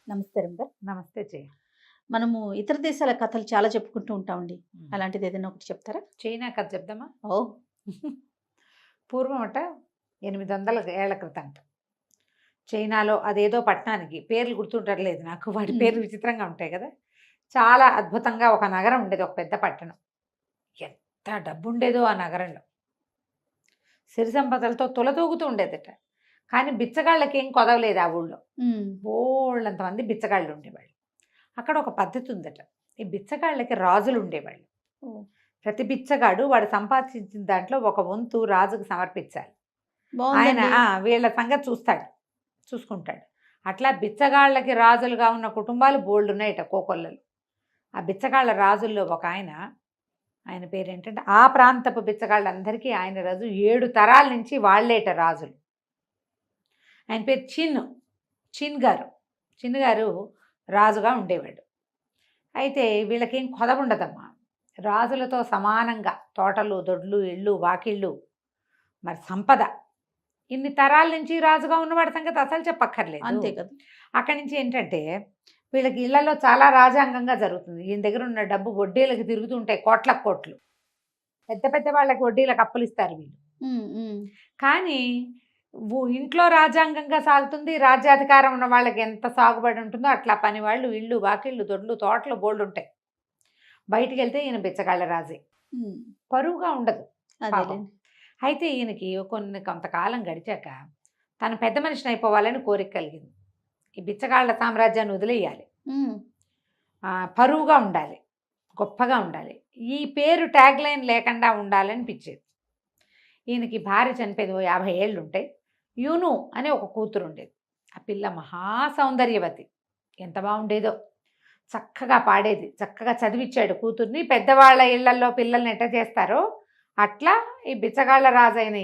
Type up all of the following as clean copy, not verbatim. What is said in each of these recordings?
నమస్తే రంగా. నమస్తే జయ. మనము ఇతర దేశాల కథలు చాలా చెప్పుకుంటూ ఉంటామండి. అలాంటిది ఏదైనా ఒకటి చెప్తారా? చైనా కథ చెప్దామా? ఓహ్! పూర్వం 800 ఏళ్ల క్రితంట చైనాలో అదేదో పట్టణానికి పేర్లు గుర్తుండట్లేదు నాకు. వాటి పేర్లు విచిత్రంగా ఉంటాయి కదా. చాలా అద్భుతంగా ఒక నగరం ఉండేది, ఒక పెద్ద పట్టణం. ఎంత డబ్బు ఉండేదో ఆ నగరంలో, సిరి సంపదలతో తులతూగుతూ ఉండేదట. కానీ బిచ్చగాళ్ళకి ఏం కొదవలేదు ఆ ఊళ్ళో. బోళ్ళంతమంది బిచ్చగాళ్ళు ఉండేవాళ్ళు. అక్కడ ఒక పద్ధతి ఉందట, ఈ బిచ్చగాళ్ళకి రాజులు ఉండేవాళ్ళు. ప్రతి బిచ్చగాడు వాడు సంపాదించిన దాంట్లో ఒక వంతు రాజుకు సమర్పించాలి. ఆయన వీళ్ళ సంగతి చూసుకుంటాడు. అట్లా బిచ్చగాళ్ళకి రాజులుగా ఉన్న కుటుంబాలు బోల్డ్ ఉన్నాయట కోకొల్లలు. ఆ బిచ్చగాళ్ళ రాజుల్లో ఒక ఆయన పేరు ఏంటంటే, ఆ ప్రాంతపు బిచ్చగాళ్ళందరికీ ఆయన రాజు. 7 తరాల నుంచి వాళ్ళేట రాజులు. ఆయన పేరు చిన్ గారు రాజుగా ఉండేవాడు. అయితే వీళ్ళకేం కొదవ ఉండదమ్మా. రాజులతో సమానంగా తోటలు, దొడ్లు, ఇళ్ళు, వాకిళ్ళు, మరి సంపద. ఇన్ని తరాల నుంచి రాజుగా ఉన్నవాడి సంగతి అసలు చెప్పక్కర్లేదు. అంతే కదా. అక్కడి నుంచి ఏంటంటే వీళ్ళకి ఇళ్లలో చాలా రాజాంగంగా జరుగుతుంది. ఈయన దగ్గర ఉన్న డబ్బు వడ్డీలకు తిరుగుతుంటాయి, కోట్లు. పెద్ద పెద్ద వాళ్ళకి వడ్డీలకు అప్పులు ఇస్తారు వీళ్ళు. కానీ ఇంట్లో రాజ్యాంగంగా సాగుతుంది. రాజ్యాధికారం ఉన్న వాళ్ళకి ఎంత సాగుబడి ఉంటుందో అట్లా పని వాళ్ళు, ఇళ్ళు, వాకిళ్ళు, దొడ్లు, తోటలు బోల్డ్ ఉంటాయి. బయటికి వెళ్తే ఈయన బిచ్చగాళ్ళ రాజే, పరువుగా ఉండదు. అయితే ఈయనకి కొంతకాలం గడిచాక తన పెద్ద మనిషిని అయిపోవాలని కోరిక కలిగింది. ఈ బిచ్చగాళ్ళ సామ్రాజ్యాన్ని వదిలేయాలి, పరువుగా ఉండాలి, గొప్పగా ఉండాలి, ఈ పేరు ట్యాగ్ లైన్ లేకుండా ఉండాలనిపించేది. ఈయనకి భార్య చనిపోయింది, 50 ఏళ్ళు ఉంటాయి. యూను అనే ఒక కూతురు ఉండేది. ఆ పిల్ల మహాసౌందర్యవతి, ఎంత బాగుండేదో. చక్కగా పాడేది, చక్కగా చదివించాడు కూతుర్ని. పెద్దవాళ్ళ ఇళ్లలో పిల్లల్ని ఎట్ట చేస్తారో అట్లా ఈ బిచ్చగాళ్ళ రాజు అయిన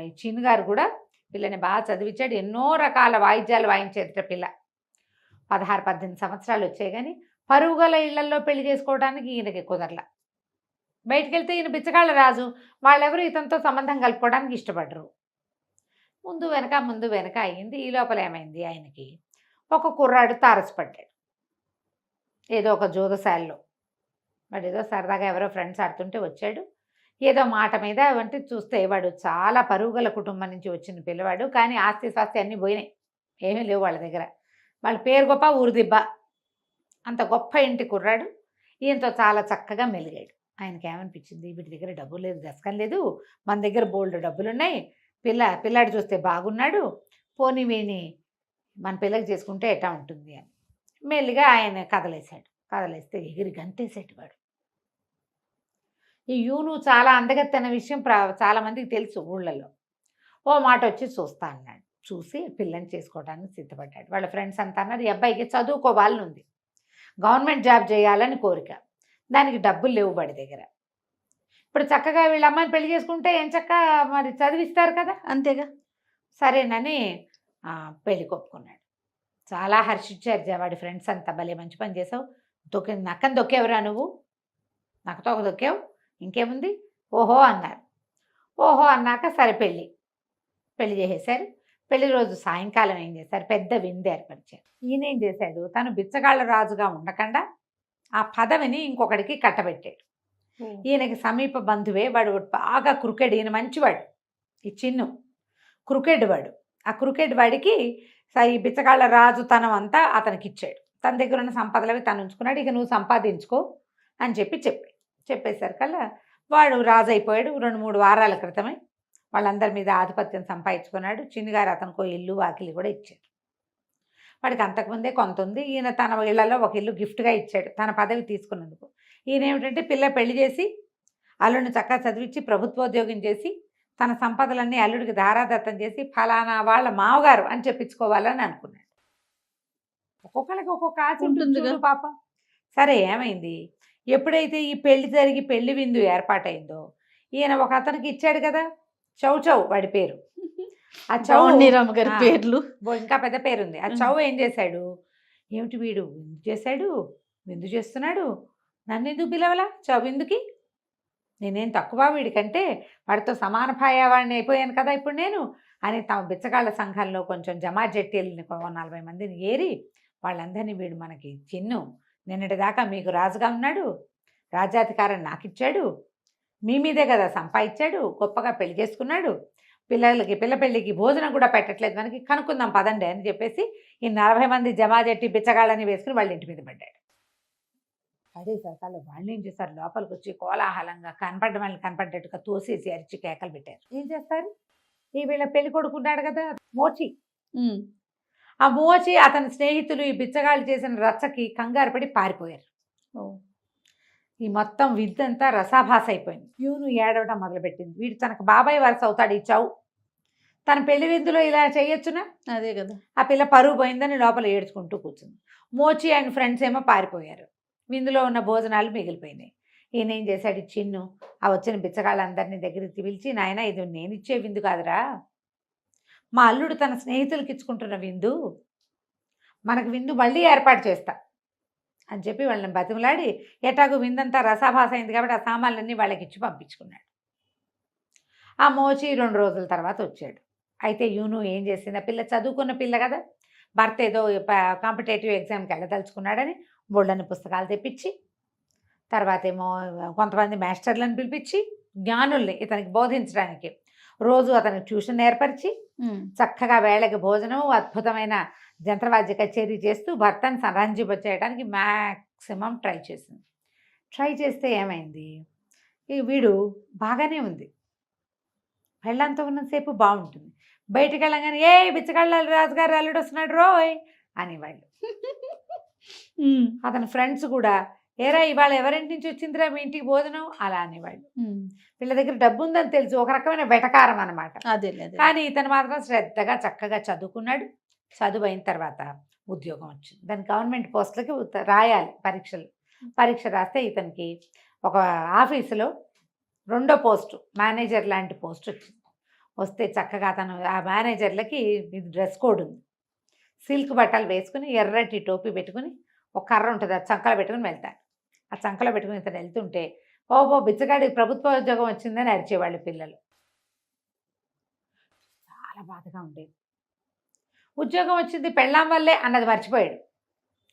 ఈ చిన్ గారు కూడా పిల్లని బాగా చదివించాడు. ఎన్నో రకాల వాయిద్యాలు వాయించేదట పిల్ల. 16-18 సంవత్సరాలు వచ్చాయి. కానీ పరుగుల ఇళ్లలో పెళ్లి చేసుకోవడానికి ఈయనకి కుదరలా. బయటికి వెళ్తే ఈయన బిచ్చగాళ్ళ రాజు, వాళ్ళెవరు ఇతనితో సంబంధం కలుపుకోవడానికి ఇష్టపడరు. ముందు వెనక అయ్యింది. ఈ లోపల ఏమైంది, ఆయనకి ఒక కుర్రాడు తారసపడ్డాడు ఏదో ఒక జోదశాలలో. వాడు ఏదో సరదాగా ఎవరో ఫ్రెండ్స్ ఆడుతుంటే వచ్చాడు. ఏదో మాట మీద వంటి చూస్తే వాడు చాలా పరుగుల కుటుంబం నుంచి వచ్చిన పిల్లవాడు. కానీ ఆస్తి స్వాస్తి అన్నీ పోయినాయి, ఏమీ లేవు వాళ్ళ దగ్గర. వాళ్ళ పేరు గొప్ప, ఊరు దిబ్బ. అంత గొప్ప ఇంటి కుర్రాడు. ఈయనతో చాలా చక్కగా మెలిగాడు. ఆయనకి ఏమనిపించింది, వీటి దగ్గర డబ్బు లేదు, దశకం లేదు, మన దగ్గర బోల్డ్ డబ్బులు ఉన్నాయి, పిల్లాడు చూస్తే బాగున్నాడు, పోనీ వీని మన పిల్లకి చేసుకుంటే ఎట్లా ఉంటుంది అని మెల్లిగా ఆయన కదలేస్తే ఎగిరి గంతేసేటి వాడు. ఈ యూను చాలా అందగత్తెన విషయం చాలామందికి తెలుసు ఊళ్ళల్లో. ఓ మాట వచ్చి చూస్తా అన్నాడు. చూసి పిల్లని చేసుకోవడానికి సిద్ధపడ్డాడు. వాళ్ళ ఫ్రెండ్స్ అంతా అన్నారు, ఈ అబ్బాయికి చదువుకోవాలని ఉంది, గవర్నమెంట్ జాబ్ చేయాలని కోరిక, దానికి డబ్బులు లేవు వాడి దగ్గర. ఇప్పుడు చక్కగా వీళ్ళ అమ్మాయిని పెళ్లి చేసుకుంటే ఏం చక్క మరి చదివిస్తారు కదా, అంతేగా. సరేనని పెళ్లి కొప్పుకున్నాడు. చాలా హర్షించారు వాడి ఫ్రెండ్స్ అంతా. భలే మంచి పని చేసావు, నక్కని దొక్కేవరా నువ్వు, నక్కతో ఒక దొక్కావు, ఇంకేముంది, ఓహో అన్నారు. ఓహో అన్నాక సరే పెళ్లి చేసేశారు. పెళ్లి రోజు సాయంకాలం ఏం చేశారు, పెద్ద విందు ఏర్పరిచారు. ఈయన ఏం చేశాడు, తను బిచ్చగాళ్ళ రాజుగా ఉండకుండా ఆ పదవిని ఇంకొకడికి కట్టబెట్టాడు. ఈయనకి సమీప బంధువే వాడు, బాగా క్రికెట్, ఈయన మంచివాడు, ఈ చిన్ను క్రికెట్ వాడు. ఆ క్రికెట్ వాడికి ఈ బిచ్చగాళ్ళ రాజు తనం అంతా అతనికి ఇచ్చాడు. తన దగ్గర ఉన్న సంపదలవి తను ఉంచుకున్నాడు. ఇక నువ్వు సంపాదించుకో అని చెప్పేసరికల్లా వాడు రాజు అయిపోయాడు. 2-3 వారాల క్రితమే వాళ్ళందరి మీద ఆధిపత్యం సంపాదించుకున్నాడు. చిన్నగారు అతనికో ఇల్లు, వాకిలి కూడా ఇచ్చాడు. వాడికి అంతకుముందే కొంత ఉంది. ఈయన తన ఇళ్లలో ఒక ఇల్లు గిఫ్ట్గా ఇచ్చాడు తన పదవి తీసుకున్నందుకు. ఈయన ఏమిటంటే పెళ్లి చేసి అల్లుడిని చక్కగా చదివించి ప్రభుత్వోద్యోగం చేసి తన సంపదలన్నీ అల్లుడికి ధారాదత్తం చేసి ఫలానా వాళ్ళ మావగారు అని చెప్పించుకోవాలని అనుకున్నాడు. ఒక్కొక్కరికి ఒక్కొక్క ఆశ ఉంటుంది పాపం. సరే ఏమైంది, ఎప్పుడైతే ఈ పెళ్లి జరిగి పెళ్లి విందు ఏర్పాటైందో ఈయన ఒక అతనికి ఇచ్చాడు కదా, చౌ వాడి పేరు. ఆ చౌ గారి పేర్లు ఇంకా పెద్ద పేరుంది. ఆ చౌ ఏం చేశాడు, ఏమిటి వీడు విందు చేస్తున్నాడు, నన్ను ఎందుకు పిలవలా చౌ విందుకి, నేనేం తక్కువ వీడికంటే, వాడితో సమాన భాయవాడిని అయిపోయాను కదా ఇప్పుడు నేను అని తమ బిచ్చగాళ్ళ సంఘంలో కొంచెం జమాజెట్టీలని 40 మందిని ఏరి వాళ్ళందరినీ వీడు మనకి చిన్ను నిన్నటిదాకా మీకు రాజుగా ఉన్నాడు, రాజ్యాధికారం నాకు ఇచ్చాడు, మీ మీదే కదా సంపాదించాడు, గొప్పగా పెళ్లి చేసుకున్నాడు, పిల్ల పెళ్ళికి భోజనం కూడా పెట్టట్లేదు, మనకి కనుక్కుందాం పదండి అని చెప్పేసి ఈ 40 మంది జమాజెట్టి బిచ్చగాళ్ళని వేసుకుని వాళ్ళ ఇంటి మీద పడ్డాడు. అదే సరకాలు వాళ్ళు ఏం చేస్తారు, లోపలికి వచ్చి కోలాహలంగా వాళ్ళని కనపడ్డట్టుగా తోసేసి అరిచి కేకలు పెట్టారు. ఏం చేస్తారు, ఈ వీళ్ళ పెళ్లి కొడుకున్నాడు కదా మోచి, ఆ మోచి అతని స్నేహితులు ఈ బిచ్చగాళ్ళు చేసిన రచ్చకి కంగారు పడి పారిపోయారు. ఈ మొత్తం విద్దంతా రసాభాస అయిపోయింది. యూను ఏడవడం మొదలుపెట్టింది. వీడు తనకు బాబాయ్ వరుస అవుతాడు ఈ చావు, తన పెళ్లి విందులో ఇలా చేయొచ్చునా, అదే కదా. ఆ పిల్ల పరువు పోయిందని లోపల ఏడ్చుకుంటూ కూర్చుంది. మోచి అండ్ ఫ్రెండ్స్ ఏమో పారిపోయారు. విందులో ఉన్న భోజనాలు మిగిలిపోయినాయి. ఈయన ఏం చేశాడు, చిన్ను ఆ వచ్చిన బిచ్చగాళ్ళందరినీ దగ్గరికి పిలిచి, నాయన ఇది నేను ఇచ్చే విందు కాదురా, మా అల్లుడు తన స్నేహితులకి ఇచ్చుకుంటున్న విందు, మనకు విందు మళ్ళీ ఏర్పాటు చేస్తా అని చెప్పి వాళ్ళని బతిమలాడి, ఎటాకు విందంతా రసాభాస అయింది కాబట్టి ఆ సామాన్లన్నీ వాళ్ళకి ఇచ్చి పంపించుకున్నాడు. ఆ మోచి 2 రోజుల తర్వాత వచ్చాడు. అయితే యూను ఏం చేసింది, ఆ పిల్ల చదువుకున్న పిల్ల కదా, భర్త ఏదో కాంపిటేటివ్ ఎగ్జామ్కి వెళ్ళదలుచుకున్నాడని బోళ్ళని పుస్తకాలు తెప్పించి, తర్వాత ఏమో కొంతమంది మాస్టర్లను పిలిపించి జ్ఞానుల్ని ఇతనికి బోధించడానికి రోజు అతనికి ట్యూషన్ ఏర్పరిచి చక్కగా వేళకి భోజనం, అద్భుతమైన జంత్రవాద్య కచేరీ చేస్తూ భర్తను సంరంజింపచేయడానికి మ్యాక్సిమం ట్రై చేస్తే ఏమైంది, ఈ వీడు బాగానే ఉంది, పెళ్ళంతా ఉన్నంతసేపు బాగుంటుంది, బయటికి వెళ్ళగానే ఏ బిచ్చగాళ్ళ రాజుగారు అల్లుడు వస్తున్నాడు రోయ్ అనేవాళ్ళు. అతని ఫ్రెండ్స్ కూడా ఏరా ఇవాళ ఎవరింటి నుంచి వచ్చిందిరా మీ ఇంటికి భోజనం అలా అనేవాళ్ళు. వీళ్ళ దగ్గర డబ్బు ఉందని తెలుసు, ఒక రకమైన వెటకారం అనమాట. కానీ ఇతను మాత్రం శ్రద్ధగా చక్కగా చదువుకున్నాడు. చదువు అయిన తర్వాత ఉద్యోగం వచ్చింది. దాని గవర్నమెంట్ పోస్టులకి రాయాలి పరీక్ష రాస్తే ఇతనికి ఒక ఆఫీసులో 2వ పోస్టు మేనేజర్ లాంటి పోస్ట్ వచ్చింది. వస్తే చక్కగా తను ఆ మేనేజర్లకి డ్రెస్ కోడ్ ఉంది, సిల్క్ బట్టలు వేసుకుని ఎర్రటి టోపీ పెట్టుకుని ఒక కర్ర ఉంటుంది, ఆ చంకలో పెట్టుకుని వెళ్తాడు. ఆ చంకలో పెట్టుకుని ఇతను వెళ్తుంటే ఓ బిచ్చగాడికి ప్రభుత్వ ఉద్యోగం వచ్చిందని అరిచేవాళ్ళు పిల్లలు. చాలా బాధగా ఉండేది. ఉద్యోగం వచ్చింది పెళ్ళాం వల్లే అన్నది మర్చిపోయాడు.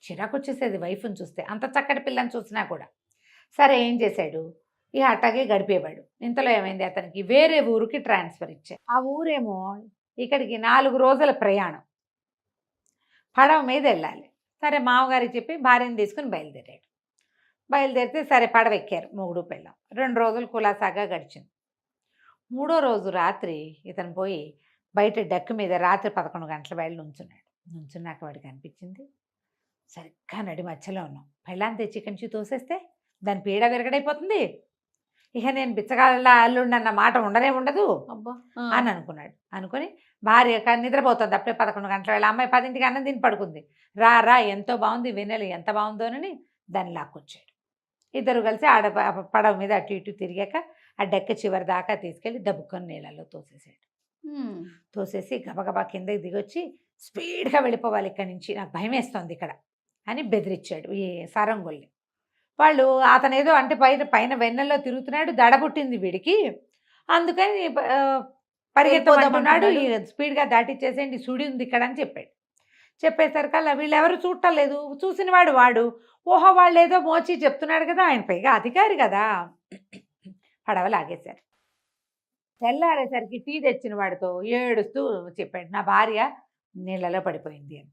చిరాకు వచ్చేసేది వైఫ్ని చూస్తే, అంత చక్కటి పిల్లని చూసినా కూడా. సరే ఏం చేశాడు, ఇక అట్టాగే గడిపేవాడు. ఇంతలో ఏమైంది, అతనికి వేరే ఊరికి ట్రాన్స్ఫర్ ఇచ్చారు. ఆ ఊరేమో ఇక్కడికి 4 రోజుల ప్రయాణం, పడవ మీద వెళ్ళాలి. సరే మామగారికి చెప్పి భార్యను తీసుకుని బయలుదేరితే సరే పడవ ఎక్కారు మొగుడు పెళ్ళాం. 2 రోజులు కులాసాగా గడిచింది. 3వ రోజు రాత్రి ఇతను పోయి బయట డెక్ మీద రాత్రి 11 గంటల వేళ నుంచున్నాక వాడికి అనిపించింది, సరిగ్గా నడి మధ్యలో ఉన్నాం, పెళ్ళాన్ని తెచ్చి ఇక్కడి నుంచి తోసేస్తే దాని పీడ విరగడైపోతుంది, ఇక నేను బిచ్చగాళ్ళ అల్లుండి అన్న మాట ఉండదు అని అనుకుని భార్య నిద్రపోతుంది. అప్పుడే 11 గంటల వేళ, అమ్మాయి 10ంటికి అన్నం తిని పడుకుంది. రా ఎంతో బాగుంది, వెన్నెలు ఎంత బాగుందోనని దాన్ని లాక్కొచ్చాడు. ఇద్దరు కలిసి పడవ మీద అటు ఇటు తిరిగాక ఆ డెక్క చివరి దాకా తీసుకెళ్ళి దబ్బుకొని నీళ్ళలో తోసేసి గబగబా కిందకి దిగొచ్చి స్పీడ్గా వెళ్ళిపోవాలి ఇక్కడి నుంచి, నాకు భయం వేస్తుంది ఇక్కడ అని బెదిరించాడు ఈ సారంగొల్ని. వాళ్ళు అతనేదో అంటే పైన వెన్నెల్లో తిరుగుతున్నాడు, దడబుట్టింది వీడికి, అందుకని పరిగెత్తమంటున్నాడు, స్పీడ్గా దాటిచ్చేసేయండి సుడి ఉంది ఇక్కడ అని చెప్పేసరికల్లా వీళ్ళు ఎవరు చూడలేదు. చూసిన వాడు ఓహో వాళ్ళు ఏదో మోచి చెప్తున్నాడు కదా, ఆయన పైగా అధికారి కదా, పడవ లాగేశారు. తెల్లారేసరికి టీ తెచ్చిన వాడితో ఏడుస్తూ చెప్పాడు, నా భార్య నీళ్ళలో పడిపోయింది అని.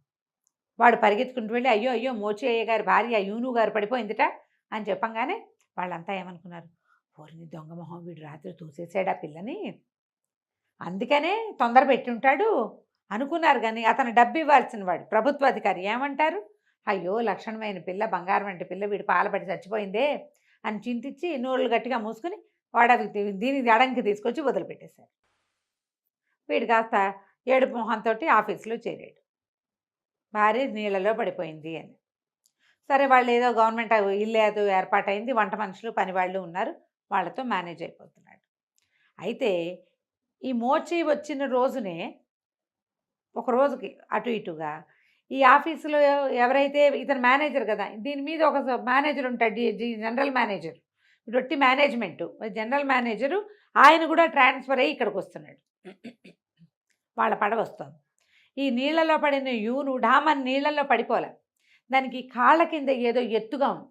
వాడు పరిగెత్తుకుంటూ వెళ్ళి అయ్యో మోచి అయ్య గారి భార్య యూను గారు పడిపోయిందిట అని చెప్పంగానే వాళ్ళంతా ఏమనుకున్నారు, ఓరిని దొంగ మొహం, వీడు రాత్రి తోసేసాడు ఆ పిల్లని, అందుకనే తొందర పెట్టి ఉంటాడు అనుకున్నారు. కానీ అతను డబ్బు ఇవ్వాల్సిన వాడు ప్రభుత్వ అధికారి ఏమంటారు, అయ్యో లక్షణమైన పిల్ల, బంగారం వంటి పిల్ల, వీడు పాలపడి చచ్చిపోయిందే అని చింతించి నోళ్ళు గట్టిగా మూసుకుని దీనికి అడంకి తీసుకొచ్చి వదిలిపెట్టేశారు. వీడు కాస్త ఏడుపు మొహంతో ఆఫీసులో చేరాడు, భార్య నీళ్ళలో పడిపోయింది అని. సరే వాళ్ళు ఏదో గవర్నమెంట్ ఇల్లు ఏదో ఏర్పాటైంది, వంట మనుషులు పని వాళ్ళు ఉన్నారు, వాళ్ళతో మేనేజ్ అయిపోతున్నాడు. అయితే ఈ మోచి వచ్చిన రోజునే ఒక రోజుకి అటు ఇటుగా ఈ ఆఫీసులో ఎవరైతే ఇతను మేనేజర్ కదా, దీని మీద ఒక మేనేజర్ ఉంటాడు, జనరల్ మేనేజర్, రొట్టి మేనేజ్మెంటు జనరల్ మేనేజరు, ఆయన కూడా ట్రాన్స్ఫర్ అయ్యి ఇక్కడికి వస్తున్నాడు. వాళ్ళ పడవ వస్తుంది. ఈ నీళ్ళలో పడిన యూను డామన్ నీళ్ళల్లో పడిపోలే, దానికి కాళ్ళ కింద ఏదో ఎత్తుగా ఉంది.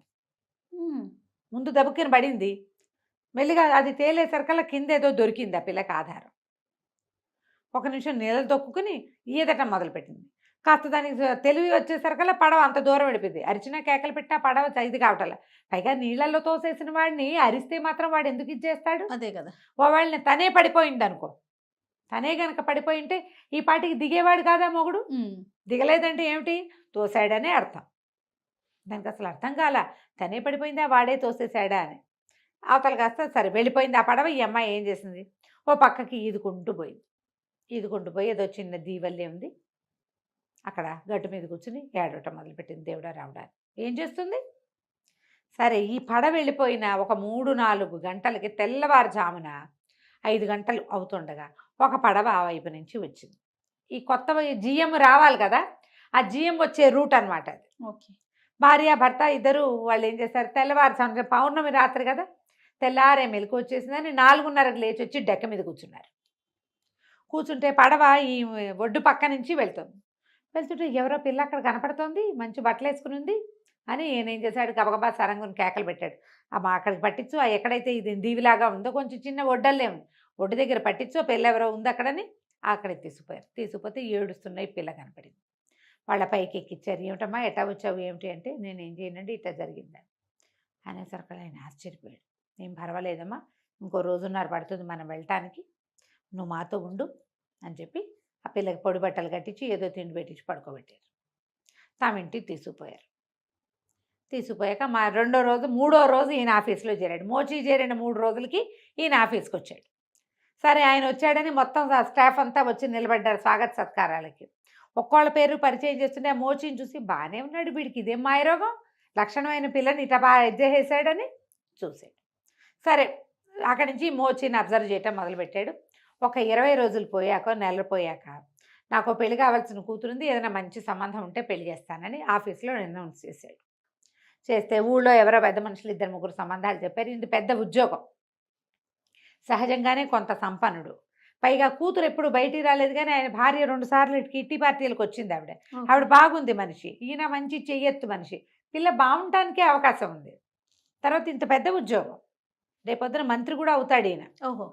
ఉమ్. ముందు దబుక్కిన పడింది, మెల్లిగా అది తేలేసరికల్లా కింద ఏదో దొరికింది ఆ పిల్లకి ఆధారం. ఒక నిమిషం నీళ్ళు తొక్కుని ఈదటం మొదలుపెట్టింది. కాస్త దానికి తెలివి వచ్చేసరికల్లా పడవ అంత దూరం వెళ్ళిపోయింది. అరిచినా కేకలు పెట్టా పడవ ఇది కావటంలా. పైగా నీళ్ళల్లో తోసేసిన వాడిని అరిస్తే మాత్రం వాడు ఎందుకు ఇచ్చేస్తాడు? అదే కదా. వాళ్ళని తనే పడిపోయింది అనుకో, తనే గనక పడిపోయింటే ఈ పాటికి దిగేవాడు కాదా మొగుడు? ఉమ్. దిగలేదంటే ఏమిటి? తోసాడనే అర్థం. దానికి అసలు అర్థం కాల, తనే పడిపోయిందా వాడే తోసేసాడా అని. అవతల కాస్త సరే వెళ్ళిపోయింది ఆ పడవ. ఈ అమ్మాయి ఏం చేసింది, ఓ పక్కకి ఈదుకుంటూ పోయింది. ఈదుకుంటూ పోయి ఏదో చిన్న దీవల్లే ఉంది, అక్కడ గట్టు మీద కూర్చుని ఏడవటం మొదలుపెట్టింది. దేవుడా రావడా ఏం చేస్తుంది? సరే ఈ పడవ వెళ్ళిపోయిన ఒక 3-4 గంటలకి తెల్లవారుజామున 5 గంటలు అవుతుండగా ఒక పడవ ఆ వైపు నుంచి వచ్చింది. ఈ కొత్త జిఎం రావాలి కదా, ఆ జిఎం వచ్చే రూట్ అనమాట అది. ఓకే. భార్య భర్త ఇద్దరు వాళ్ళు ఏం చేశారు, తెల్లవారుజామున పౌర్ణమి రాత్రి కదా, తెల్లారే మెలకు వచ్చేసిందని 4:30కి లేచి వచ్చి డెక్క మీద కూర్చున్నారు. కూర్చుంటే పడవ ఈ ఒడ్డు పక్క నుంచి వెళ్తుంది. వెళ్తుంటే ఎవరో పిల్ల అక్కడ కనపడుతోంది, మంచి బట్టలు వేసుకుని ఉంది అని ఏం చేశాడు, గబగబా సరంగుని కేకలు పెట్టాడు. అమ్మా అక్కడికి పట్టించు, ఎక్కడైతే ఇది దీవిలాగా ఉందో కొంచెం చిన్న ఒడ్డల్లే ఉంది, ఒడ్డు దగ్గర పట్టించు, పిల్ల ఎవరో ఉంది అక్కడని అక్కడికి తీసుకుపోయారు. తీసుకుపోతే ఏడుస్తున్నాయి, పిల్ల కనపడింది. వాళ్ళ పైకి ఎక్కిచ్చారు. ఏమిటమ్మా ఎట్టా వచ్చావు ఏమిటి అంటే, నేను ఏం చేయనండి ఇట్లా జరిగిందని అనేసరికి ఆయన ఆశ్చర్యపోయాడు. ఏం పర్వాలేదమ్మా, ఇంకో 1.5 రోజు పడుతుంది మనం వెళ్ళటానికి, నువ్వు మాతో ఉండు అని చెప్పి ఆ పిల్లకి పొడి బట్టలు కట్టించి ఏదో తిండి పెట్టించి పడుకోబెట్టారు. తాము ఇంటికి తీసుకుపోయారు. తీసుకుపోయాక మా 3వ రోజు ఈయన ఆఫీస్లో చేరాడు. మోచి చేరిన 3 రోజులకి ఈయన ఆఫీస్కి వచ్చాడు. సరే ఆయన వచ్చాడని మొత్తం స్టాఫ్ అంతా వచ్చి నిలబడ్డారు స్వాగత సత్కారాలకి. ఒక్కోళ్ళ పేరు పరిచయం చేస్తుంటే ఆ మోచిని చూసి బాగానే ఉన్నాడు, వీడికి ఇదేం మాయరోగం, లక్షణమైన పిల్లని ఇట బాగా ఎజ్జేసాడని చూశాడు. సరే అక్కడి నుంచి మోచిని అబ్జర్వ్ చేయటం మొదలుపెట్టాడు. ఒక 20 రోజులు పోయాక, నెలలు పోయాక, నాకు పెళ్లి కావాల్సిన కూతురుంది, ఏదైనా మంచి సంబంధం ఉంటే పెళ్లి చేస్తానని ఆఫీస్లో అనౌన్స్ చేశాడు. చేస్తే ఊళ్ళో ఎవరో పెద్ద మనుషులు 2-3 సంబంధాలు చెప్పారు. ఇది పెద్ద ఉద్యోగం, సహజంగానే కొంత సంపన్నుడు, పైగా కూతురు ఎప్పుడు బయటికి రాలేదు, కానీ ఆయన భార్య 2 సార్లు కిట్టి పార్టీలకు వచ్చింది. ఆవిడ బాగుంది మనిషి, ఈయన మంచి చెయ్యెత్తు మనిషి, పిల్ల బాగుంటానికే అవకాశం ఉంది. తర్వాత ఇంత పెద్ద ఉద్యోగం, రేపొద్దున మంత్రి కూడా అవుతాడు ఈయన. ఓహో.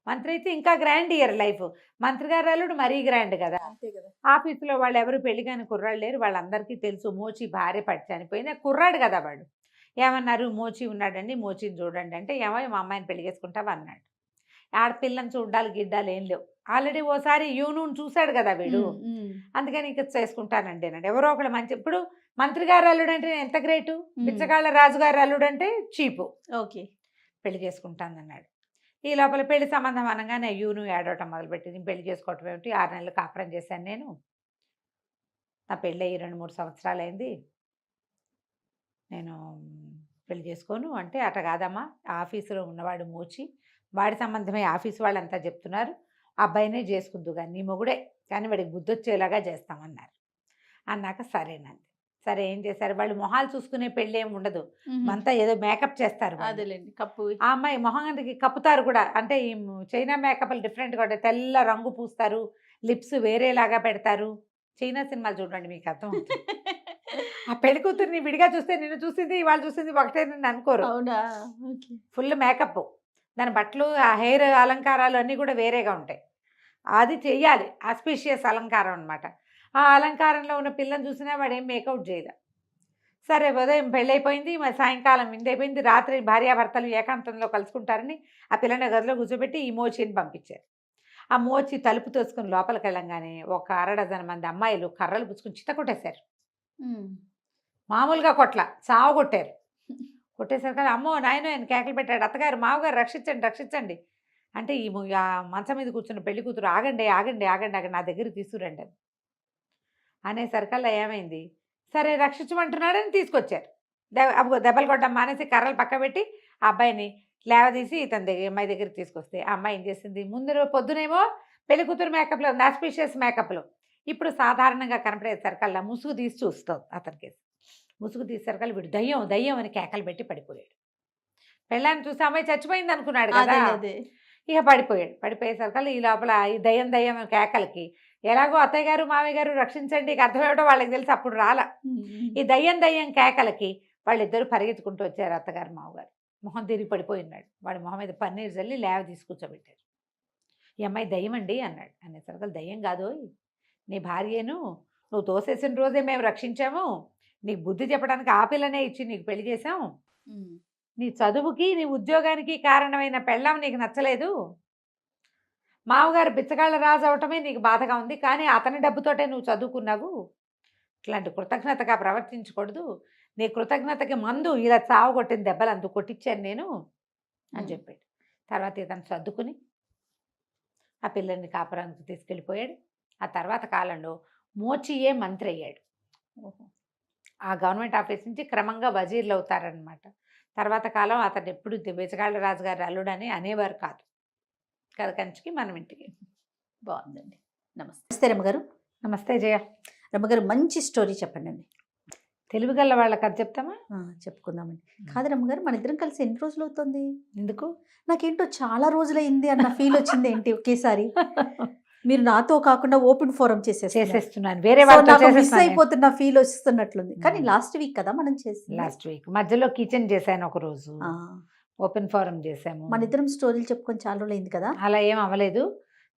మంత్రి అయితే ఇంకా గ్రాండ్ ఇయర్ లైఫ్, మంత్రి గారు అల్లుడు మరీ గ్రాండ్ కదా. అంతే కదా. ఆఫీసులో వాళ్ళు ఎవరు పెళ్లి కాని కుర్రాళ్ళు లేరు, వాళ్ళందరికీ తెలుసు మోచి భార్య పడి చనిపోయింది. కుర్రాడు కదా వాడు. ఏమన్నారు, మోచి ఉన్నాడండి, మోచిని చూడండి అంటే, ఏమో మా అమ్మాయిని పెళ్లి చేసుకుంటావా అన్నాడు. ఆడపిల్లని చూడాలి గిడ్డాలు ఏం లేవు, ఆల్రెడీ ఓసారి యూనూను చూశాడు కదా వీడు, అందుకని ఇంక చేసుకుంటానండి అన్నాడు. ఎవరో ఒకళ్ళు మంచి, ఇప్పుడు మంత్రి గారు అల్లుడు అంటే ఎంత గ్రేటు, బిచ్చగాళ్ళ రాజుగారు అల్లుడు అంటే చీపు. ఓకే. పెళ్లి చేసుకుంటానన్నాడు. ఈ లోపల పెళ్లి సంబంధం అనగానే యూను ఏడవటం మొదలుపెట్టింది. పెళ్లి చేసుకోవటం ఏమిటి, 6 నెలలు కాపురం చేశాను నేను, నా పెళ్ళి అయ్యి 2-3 సంవత్సరాలు అయింది, నేను పెళ్లి చేసుకోను అంటే, అట కాదమ్మా, ఆఫీసులో ఉన్నవాడు మోచి, వాడి సంబంధమే ఆఫీసు వాళ్ళంతా చెప్తున్నారు, అబ్బాయినే చేసుకుందు కానీ నీ మొగుడే, కానీ వాడికి బుద్ధి వచ్చేలాగా చేస్తామన్నారు. అన్నాక సరేనండి. సరే ఏం చేశారు, వాళ్ళు మొహాలు చూసుకునే పెళ్ళి ఏమి ఉండదు, అంతా ఏదో మేకప్ చేస్తారు. అదేలేండి, కప్పు. ఆ అమ్మాయి మొహానికి కప్పుతారు కూడా, అంటే ఈ చైనా మేకప్లు డిఫరెంట్గా ఉంటాయి, తెల్ల రంగు పూస్తారు, లిప్స్ వేరేలాగా పెడతారు. చైనా సినిమాలు చూడండి మీకు అర్థం. ఆ పెళ్లి కూతుర్ని విడిగా చూస్తే నిన్ను చూసింది ఇవాళ చూసింది ఒకటే నన్ను అనుకోరు. అవునా. ఫుల్ మేకప్, దాని బట్టలు, ఆ హెయిర్ అలంకారాలు అన్నీ కూడా వేరేగా ఉంటాయి. అది చెయ్యాలి, ఆస్పీషియస్ అలంకారం అనమాట. ఆ అలంకారంలో ఉన్న పిల్లని చూసినా వాడు ఏం మేకౌట్ చేయలే. సరే ఉదయం పెళ్ళైపోయింది, మరి సాయంకాలం విందైపోయింది, రాత్రి భార్యాభర్తలు ఏకాంతంలో కలుసుకుంటారని ఆ పిల్లని గదిలో కూర్చోబెట్టి ఈ మోచిని పంపించారు. ఆ మోచి తలుపు తోసుకుని లోపలికి వెళ్ళంగానే ఒక 6 మంది అమ్మాయిలు కర్రలు పుచ్చుకుని చిత్త కొట్టేశారు. మామూలుగా కొట్ల, చావ కొట్టారు. కొట్టేసరికి అమ్మో నాయనో ఆయన కేకలు పెట్టాడు, అత్తగారు మావగారు రక్షించండి రక్షించండి అంటే, ఈ మంచం మీద కూర్చున్న పెళ్లి కూతురు ఆగండి ఆగండి ఆగండి ఆగండి నా దగ్గరికి తీసుకురండి అని అనేసరికల్లా ఏమైంది, సరే రక్షించమంటున్నాడని తీసుకొచ్చారు. దెబ్బలు కొట్టడం మానేసి కర్రలు పక్క పెట్టి ఆ అబ్బాయిని లేవదీసి ఇతని దగ్గర అమ్మాయి దగ్గరికి తీసుకొస్తే, ఆ అమ్మాయి ఏం చేసింది, ముందు పొద్దునేమో పెళ్లి కూతురు మేకప్లో ఉంది, ఆస్పీషియస్ మేకప్లో, ఇప్పుడు సాధారణంగా కనపడేసరికల్లా ముసుగు తీసి చూస్తాం అతనికి. ముసుగు తీసేసరికల్లా వీడు దయ్యం దయ్యం అని కేకలు పెట్టి పడిపోయాడు. పెళ్ళాన్ని చూసి అమ్మాయి చచ్చిపోయింది అనుకున్నాడు కదా, ఇక పడిపోయాడు. పడిపోయేసరికల్లా ఈ లోపల ఈ దయ్యం దయ్యం కేకలకి ఎలాగో అత్తయ్య గారు మామయ్య గారు రక్షించండి, ఇక అర్థమేమిటో వాళ్ళకి తెలిసి అప్పుడు రాల. ఈ దయ్యం కేకలకి వాళ్ళిద్దరూ పరిగెత్తుకుంటూ వచ్చారు. అత్తగారు మామగారు మొహం తిరిగి పడిపోయి ఉన్నాడు. వాడి మొహం మీద పన్నీరు చల్లి లేవ తీసుకూర్చోబెట్టారు. ఈ అమ్మాయి దయ్యం అండి అన్నాడు. అనేసరికి దయ్యం కాదు, నీ భార్యను నువ్వు తోసేసిన రోజే మేము రక్షించాము, నీకు బుద్ధి చెప్పడానికి ఆ పిల్లనే ఇచ్చి నీకు పెళ్లి చేశాం, నీ చదువుకి నీ ఉద్యోగానికి కారణమైన పెళ్ళాం నీకు నచ్చలేదు, మామగారు బిచ్చగాళ్ళ రాజు అవటమే నీకు బాధగా ఉంది, కానీ అతని డబ్బుతోటే నువ్వు చదువుకున్నావు, ఇట్లాంటి కృతజ్ఞతగా ప్రవర్తించకూడదు, నీ కృతజ్ఞతకి మందు ఇలా చావు కొట్టిన దెబ్బలు అందుకు కొట్టించాను నేను అని చెప్పాడు. తర్వాత ఇతను సర్దుకుని ఆ పిల్లల్ని కాపురానికి తీసుకెళ్ళిపోయాడు. ఆ తర్వాత కాలంలో మోచియే మంత్రి అయ్యాడు. ఆ గవర్నమెంట్ ఆఫీస్ నుంచి క్రమంగా వజీర్లు అవుతారనమాట. తర్వాత కాలం అతను ఎప్పుడు బిచ్చగాళ్ళ రాజుగారు అల్లుడని అనేవారు కాదు. కథ కంచికి మనం ఇంటికి. బాగుందండి. నమస్తే రమ్మగారు. నమస్తే జయ. రమ్మగారు మంచి స్టోరీ చెప్పండి అండి. తెలుగుగల్ల వాళ్ళ కథ చెప్తామా? చెప్పుకుందామండి. కాదు రమ్మగారు, మన ఇద్దరం కలిసి ఎన్ని రోజులు అవుతుంది? ఎందుకు నాకేంటో చాలా రోజులైంది అన్న ఫీల్ వచ్చింది. ఏంటి ఒకేసారి మీరు నాతో కాకుండా ఓపెన్ ఫోరం చేసేస్తున్నాను, వేరే వాళ్ళతో మిస్ అయిపోతున్న ఫీల్ వస్తున్నట్లుంది. కానీ లాస్ట్ వీక్ కదా మనం చేసి, లాస్ట్ వీక్ మధ్యలో కిచెన్ చేశాను ఒక రోజు, ఓపెన్ ఫోరం చేసాము. మన ఇద్దరం స్టోరీలు చెప్పుకొని చాలా రోజులు అయింది కదా. అలా ఏం అవ్వలేదు,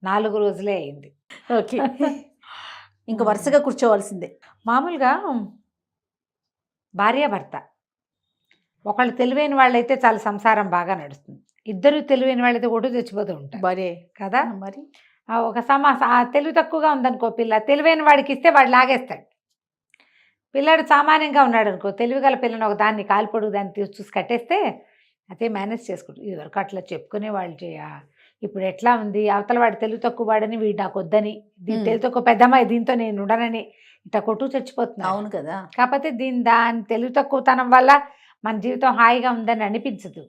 4 రోజులే అయింది. ఓకే. ఇంకా వరుసగా కూర్చోవలసిందే. మామూలుగా భార్యాభర్త ఒకళ్ళు తెలివైన వాళ్ళైతే చాలా సంసారం బాగా నడుస్తుంది, ఇద్దరు తెలివైన వాళ్ళైతే ఒడ్డు తెచ్చిపోతూ ఉంటారు మరే కదా. మరి ఒక తెలివి తక్కువగా ఉందనుకో పిల్ల, తెలివైన వాడికి ఇస్తే వాడు లాగేస్తాడు. పిల్లాడు సామాన్యంగా ఉన్నాడు అనుకో, తెలివిగల పిల్లని ఒక దాన్ని కాలిపొడుగు దాన్ని చూసి కట్టేస్తే అదే మేనేజ్ చేసుకుంటాడు. ఇదివరకు అట్లా చెప్పుకునే వాళ్ళు ఇప్పుడు ఎట్లా ఉంది, అవతల వాడు తెలివి తక్కువ వాడని వీడు నాకు వద్దని, తెలివి తక్కువ పెద్దమ్మాయి దీంతో నేను ఉండనని ఇట్లా కొట్టు చచ్చిపోతున్నాను. అవును కదా. కాకపోతే దాని తెలివి తక్కువతనం వల్ల మన జీవితం హాయిగా ఉందని అనిపించదు.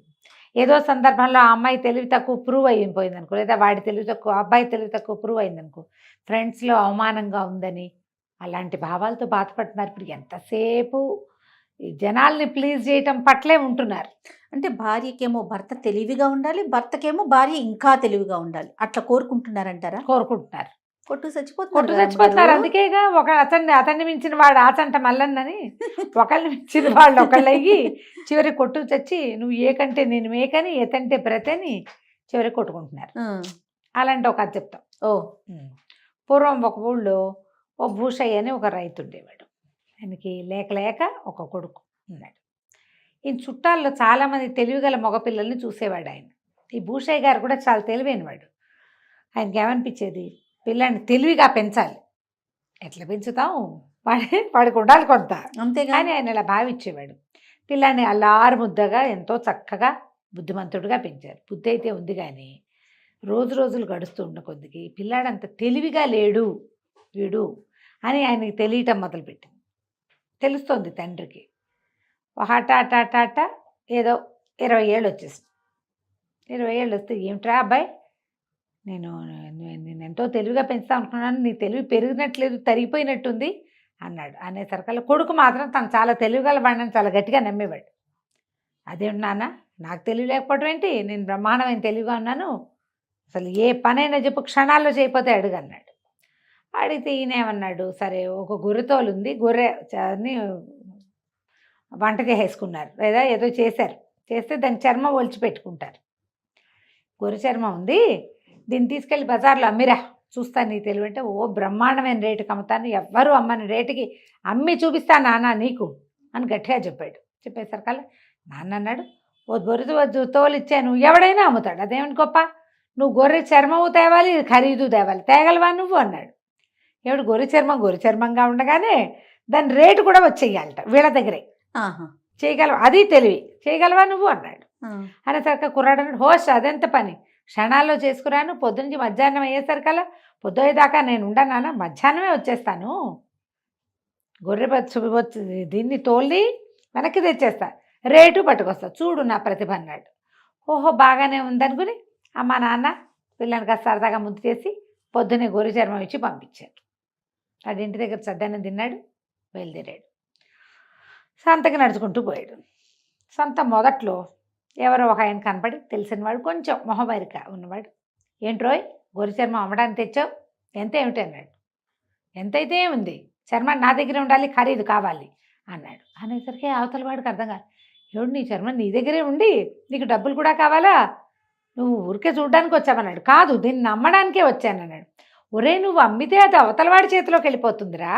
ఏదో సందర్భంలో ఆ అమ్మాయి తెలివి తక్కువ ప్రూవ్ అయిపోయింది అనుకో, లేదా వాడి తెలివి తక్కువ అబ్బాయి తెలివి తక్కువ ప్రూవ్ అయిందనుకో, ఫ్రెండ్స్లో అవమానంగా ఉందని అలాంటి భావాలతో బాధపడుతున్నారు. ఇప్పుడు ఎంతసేపు జనాల్ని ప్లీజ్ చేయటం పట్లే ఉంటున్నారు. అంటే భార్యకేమో భర్త తెలివిగా ఉండాలి, భర్తకేమో భార్య ఇంకా తెలివిగా ఉండాలి, అట్లా కోరుకుంటున్నారంటారా? కోరుకుంటున్నారు, కొట్టు చచ్చిపోతున్నారు. అందుకేగా అతన్ని మించిన వాడు ఆచంట మల్లన్నని, ఒకళ్ళని మించిన వాళ్ళు ఒకళ్ళయ్యి చివరి కొట్టు చచ్చి నువ్వు ఏకంటే నేను మేకని, ఎతంటే బ్రతని చివరి కొట్టుకుంటున్నారు. అలాంటి ఒక చెప్తాం. పూర్వం ఒక ఊళ్ళో ఓ భూషయ్య అని ఒక రైతు ఉండేవాడు. ఆయనకి లేక ఒక కొడుకు ఉన్నాడు. ఈ చుట్టాల్లో చాలామంది తెలివిగల మగపిల్లల్ని చూసేవాడు ఆయన. ఈ భూషయ్య గారు కూడా చాలా తెలివైనవాడు. ఆయనకి ఏమనిపించేది, పిల్లాన్ని తెలివిగా పెంచాలి. ఎట్లా పెంచుతాం, వాడికి ఉండాలి కొంత, అంతేగాని ఆయన ఇలా భావించేవాడు. పిల్లాన్ని అల్లారు ముద్దగా ఎంతో చక్కగా బుద్ధిమంతుడుగా పెంచారు. బుద్ధి అయితే ఉంది, కానీ రోజులు గడుస్తూ ఉన్న కొద్దికి పిల్లాడంత తెలివిగా లేడు వీడు అని ఆయనకి తెలియటం మొదలుపెట్టింది. తెలుస్తోంది తండ్రికి. హఠాట ఏదో 20 ఏళ్ళు వచ్చేసింది. 20 ఏళ్ళు వస్తే ఏమిట్రా అబ్బాయి, నేను ఎంతో తెలివిగా పెంచుతా అనుకున్నాను, నీ తెలివి పెరిగినట్లేదు, తరిగిపోయినట్టుంది అన్నాడు. అనేసరికల్లా కొడుకు మాత్రం తను చాలా తెలివిగల వాడిని చాలా గట్టిగా నమ్మేవాడు. అదేమిటి నాన్న, నాకు తెలివి లేకపోవడం ఏంటి, నేను బ్రహ్మాండమైన తెలివిగా ఉన్నాను, అసలు ఏ పనైనా చెప్పు క్షణాల్లో చేయకపోతే అడుగు అన్నాడు. అడిగితే ఈయనేమన్నాడు, సరే ఒక గొర్రెతోలు ఉంది, గొర్రెని వంట చేసేసుకున్నారు, లేదా ఏదో చేస్తే దాని చర్మం ఒలిచి పెట్టుకుంటారు. గొర్రె చర్మం ఉంది, దీన్ని తీసుకెళ్ళి బజార్లో అమ్మిరా, చూస్తాను నీ తెలివి అంటే, ఓ బ్రహ్మాండమైన రేటుకి అమ్ముతాను, ఎవ్వరూ అమ్మని రేటుకి అమ్మి చూపిస్తాను నాన్న నీకు అని గట్టిగా చెప్పాడు. చెప్పేసరికల్లా నాన్న అన్నాడు, ఓ గొర్రె తోలు ఇచ్చాను, ఎవడైనా అమ్ముతాడు, అదేమిటి గొప్ప, నువ్వు గొర్రె చర్మము తేవాలి, ఖరీదు తేవాలి, తేగలవా నువ్వు అన్నాడు. ఏమిటి గొర్రె చర్మంగా ఉండగానే దాని రేటు కూడా వచ్చేయాలట వీళ్ళ దగ్గరే, చేయగలవా, అది తెలివి, చేయగలవా నువ్వు అన్నాడు. అనేసరికి కుర్రాడు అన్నాడు, హోష్ అదెంత పని, క్షణాల్లో చేసుకురాను, పొద్దునుంచి మధ్యాహ్నం అయ్యేసరికల్లా పొద్దుయ్యేదాకా నేను ఉండనానా, మధ్యాహ్నమే వచ్చేస్తాను, గొర్రె దీన్ని తోలి వెనక్కి తెచ్చేస్తా, రేటు పట్టుకొస్తా, చూడు నా ప్రతిభ అన్నాడు. ఓహో బాగానే ఉందనుకుని అమ్మ నాన్న పిల్లని కాస్త సరదాగా ముద్దు చేసి పొద్దునే గొర్రె చర్మం ఇచ్చి పంపించారు. వాడి ఇంటి దగ్గర సద్దానం తిన్నాడు, బయలుదేరాడు. సంతకి నడుచుకుంటూ పోయాడు. సంత మొదట్లో ఎవరో ఒక ఆయన కనపడి తెలిసినవాడు, కొంచెం మొహబరిక ఉన్నవాడు, ఏంట్రోయ్ గొర్రె చర్మం అమ్మడానికి తెచ్చావు, ఎంత ఏమిటి అన్నాడు. ఎంతైతే ఉంది, చర్మం నా దగ్గర ఉండాలి, ఖరీదు కావాలి అన్నాడు. అనేసరికి అవతల వాడికి అర్థం కాదు. ఎవడు నీ చర్మం నీ దగ్గరే ఉండి నీకు డబ్బులు కూడా కావాలా, నువ్వు ఊరికే చూడడానికి వచ్చావన్నాడు. కాదు, దీన్ని నమ్మడానికే వచ్చానన్నాడు. ఒరే, నువ్వు అమ్మితే అది అవతలవాడి చేతిలోకి వెళ్ళిపోతుందిరా,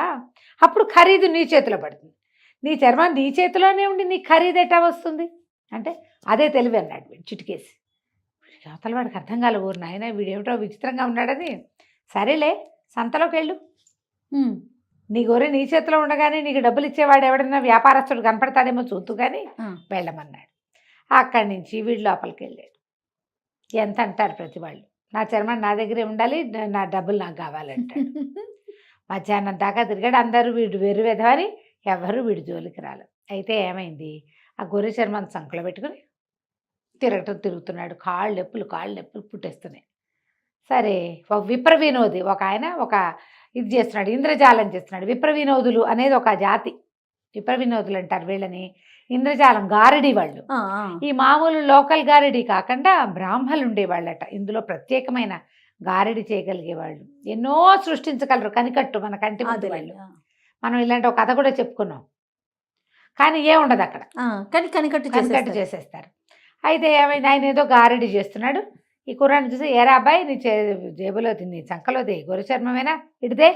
అప్పుడు ఖరీదు నీ చేతిలో పడుతుంది. నీ చర్మం నీ చేతిలోనే ఉండి నీ ఖరీదు ఎట్టా వస్తుంది అంటే అదే తెలివి అన్నాడు వీడు చిటికేసి. అవతలవాడికి అర్థం కాలే, ఊరు నాయన వీడేమిటో విచిత్రంగా ఉన్నాడని. సరేలే, సంతలోకి వెళ్ళు, నీ గొర్రె నీ చేతిలో ఉండగానే నీకు డబ్బులు ఇచ్చేవాడు ఎవడన్నా వ్యాపారస్తుడు కనపడతాడేమో చూస్తూ కానీ వెళ్ళమన్నాడు. అక్కడి నుంచి వీడు లోపలికి వెళ్ళాడు. ఎంత అంటారు ప్రతి వాళ్ళు, నా చర్మం నా దగ్గరే ఉండాలి, నా డబ్బులు నాకు కావాలంటాడు. మధ్యాహ్నం దాకా తిరిగాడు. అందరూ వీడు వెర్రి వెధవని ఎవరు వీడి జోలికి రాలేదు. అయితే ఏమైంది, ఆ గొర్రె చర్మం సంకలో పెట్టుకుని తిరుగుతున్నాడు. కాళ్ళు నొప్పులు పుట్టేస్తున్నాయి. సరే, ఒక విప్ర వినోది ఒక ఆయన ఒక ఇది చేస్తున్నాడు, ఇంద్రజాలం చేస్తున్నాడు. విప్ర వినోదులు అనేది ఒక జాతి. విప్ర వినోదులు అంటారు వీళ్ళని. ఇంద్రజాలం గారడి వాళ్ళు. ఈ మామూలు లోకల్ గారడి కాకుండా బ్రాహ్మలు ఉండేవాళ్ళట. ఇందులో ప్రత్యేకమైన గారడి చేయగలిగేవాళ్ళు, ఎన్నో సృష్టించగలరు. కనికట్టు మన కంటి ముందు వాళ్ళు. మనం ఇలాంటి ఒక కథ కూడా చెప్పుకున్నాం, కానీ ఏముండదు అక్కడ, కానీ కనికట్టు చేసేస్తారు. అయితే ఏమైంది, ఆయన ఏదో గారడి చేస్తున్నాడు. ఈ కుర్రాన్ని చూసి, ఏరా అబ్బాయి, నీ జేబులో నీ చంకలోది గొర్రె చర్మమేనా, ఇడితే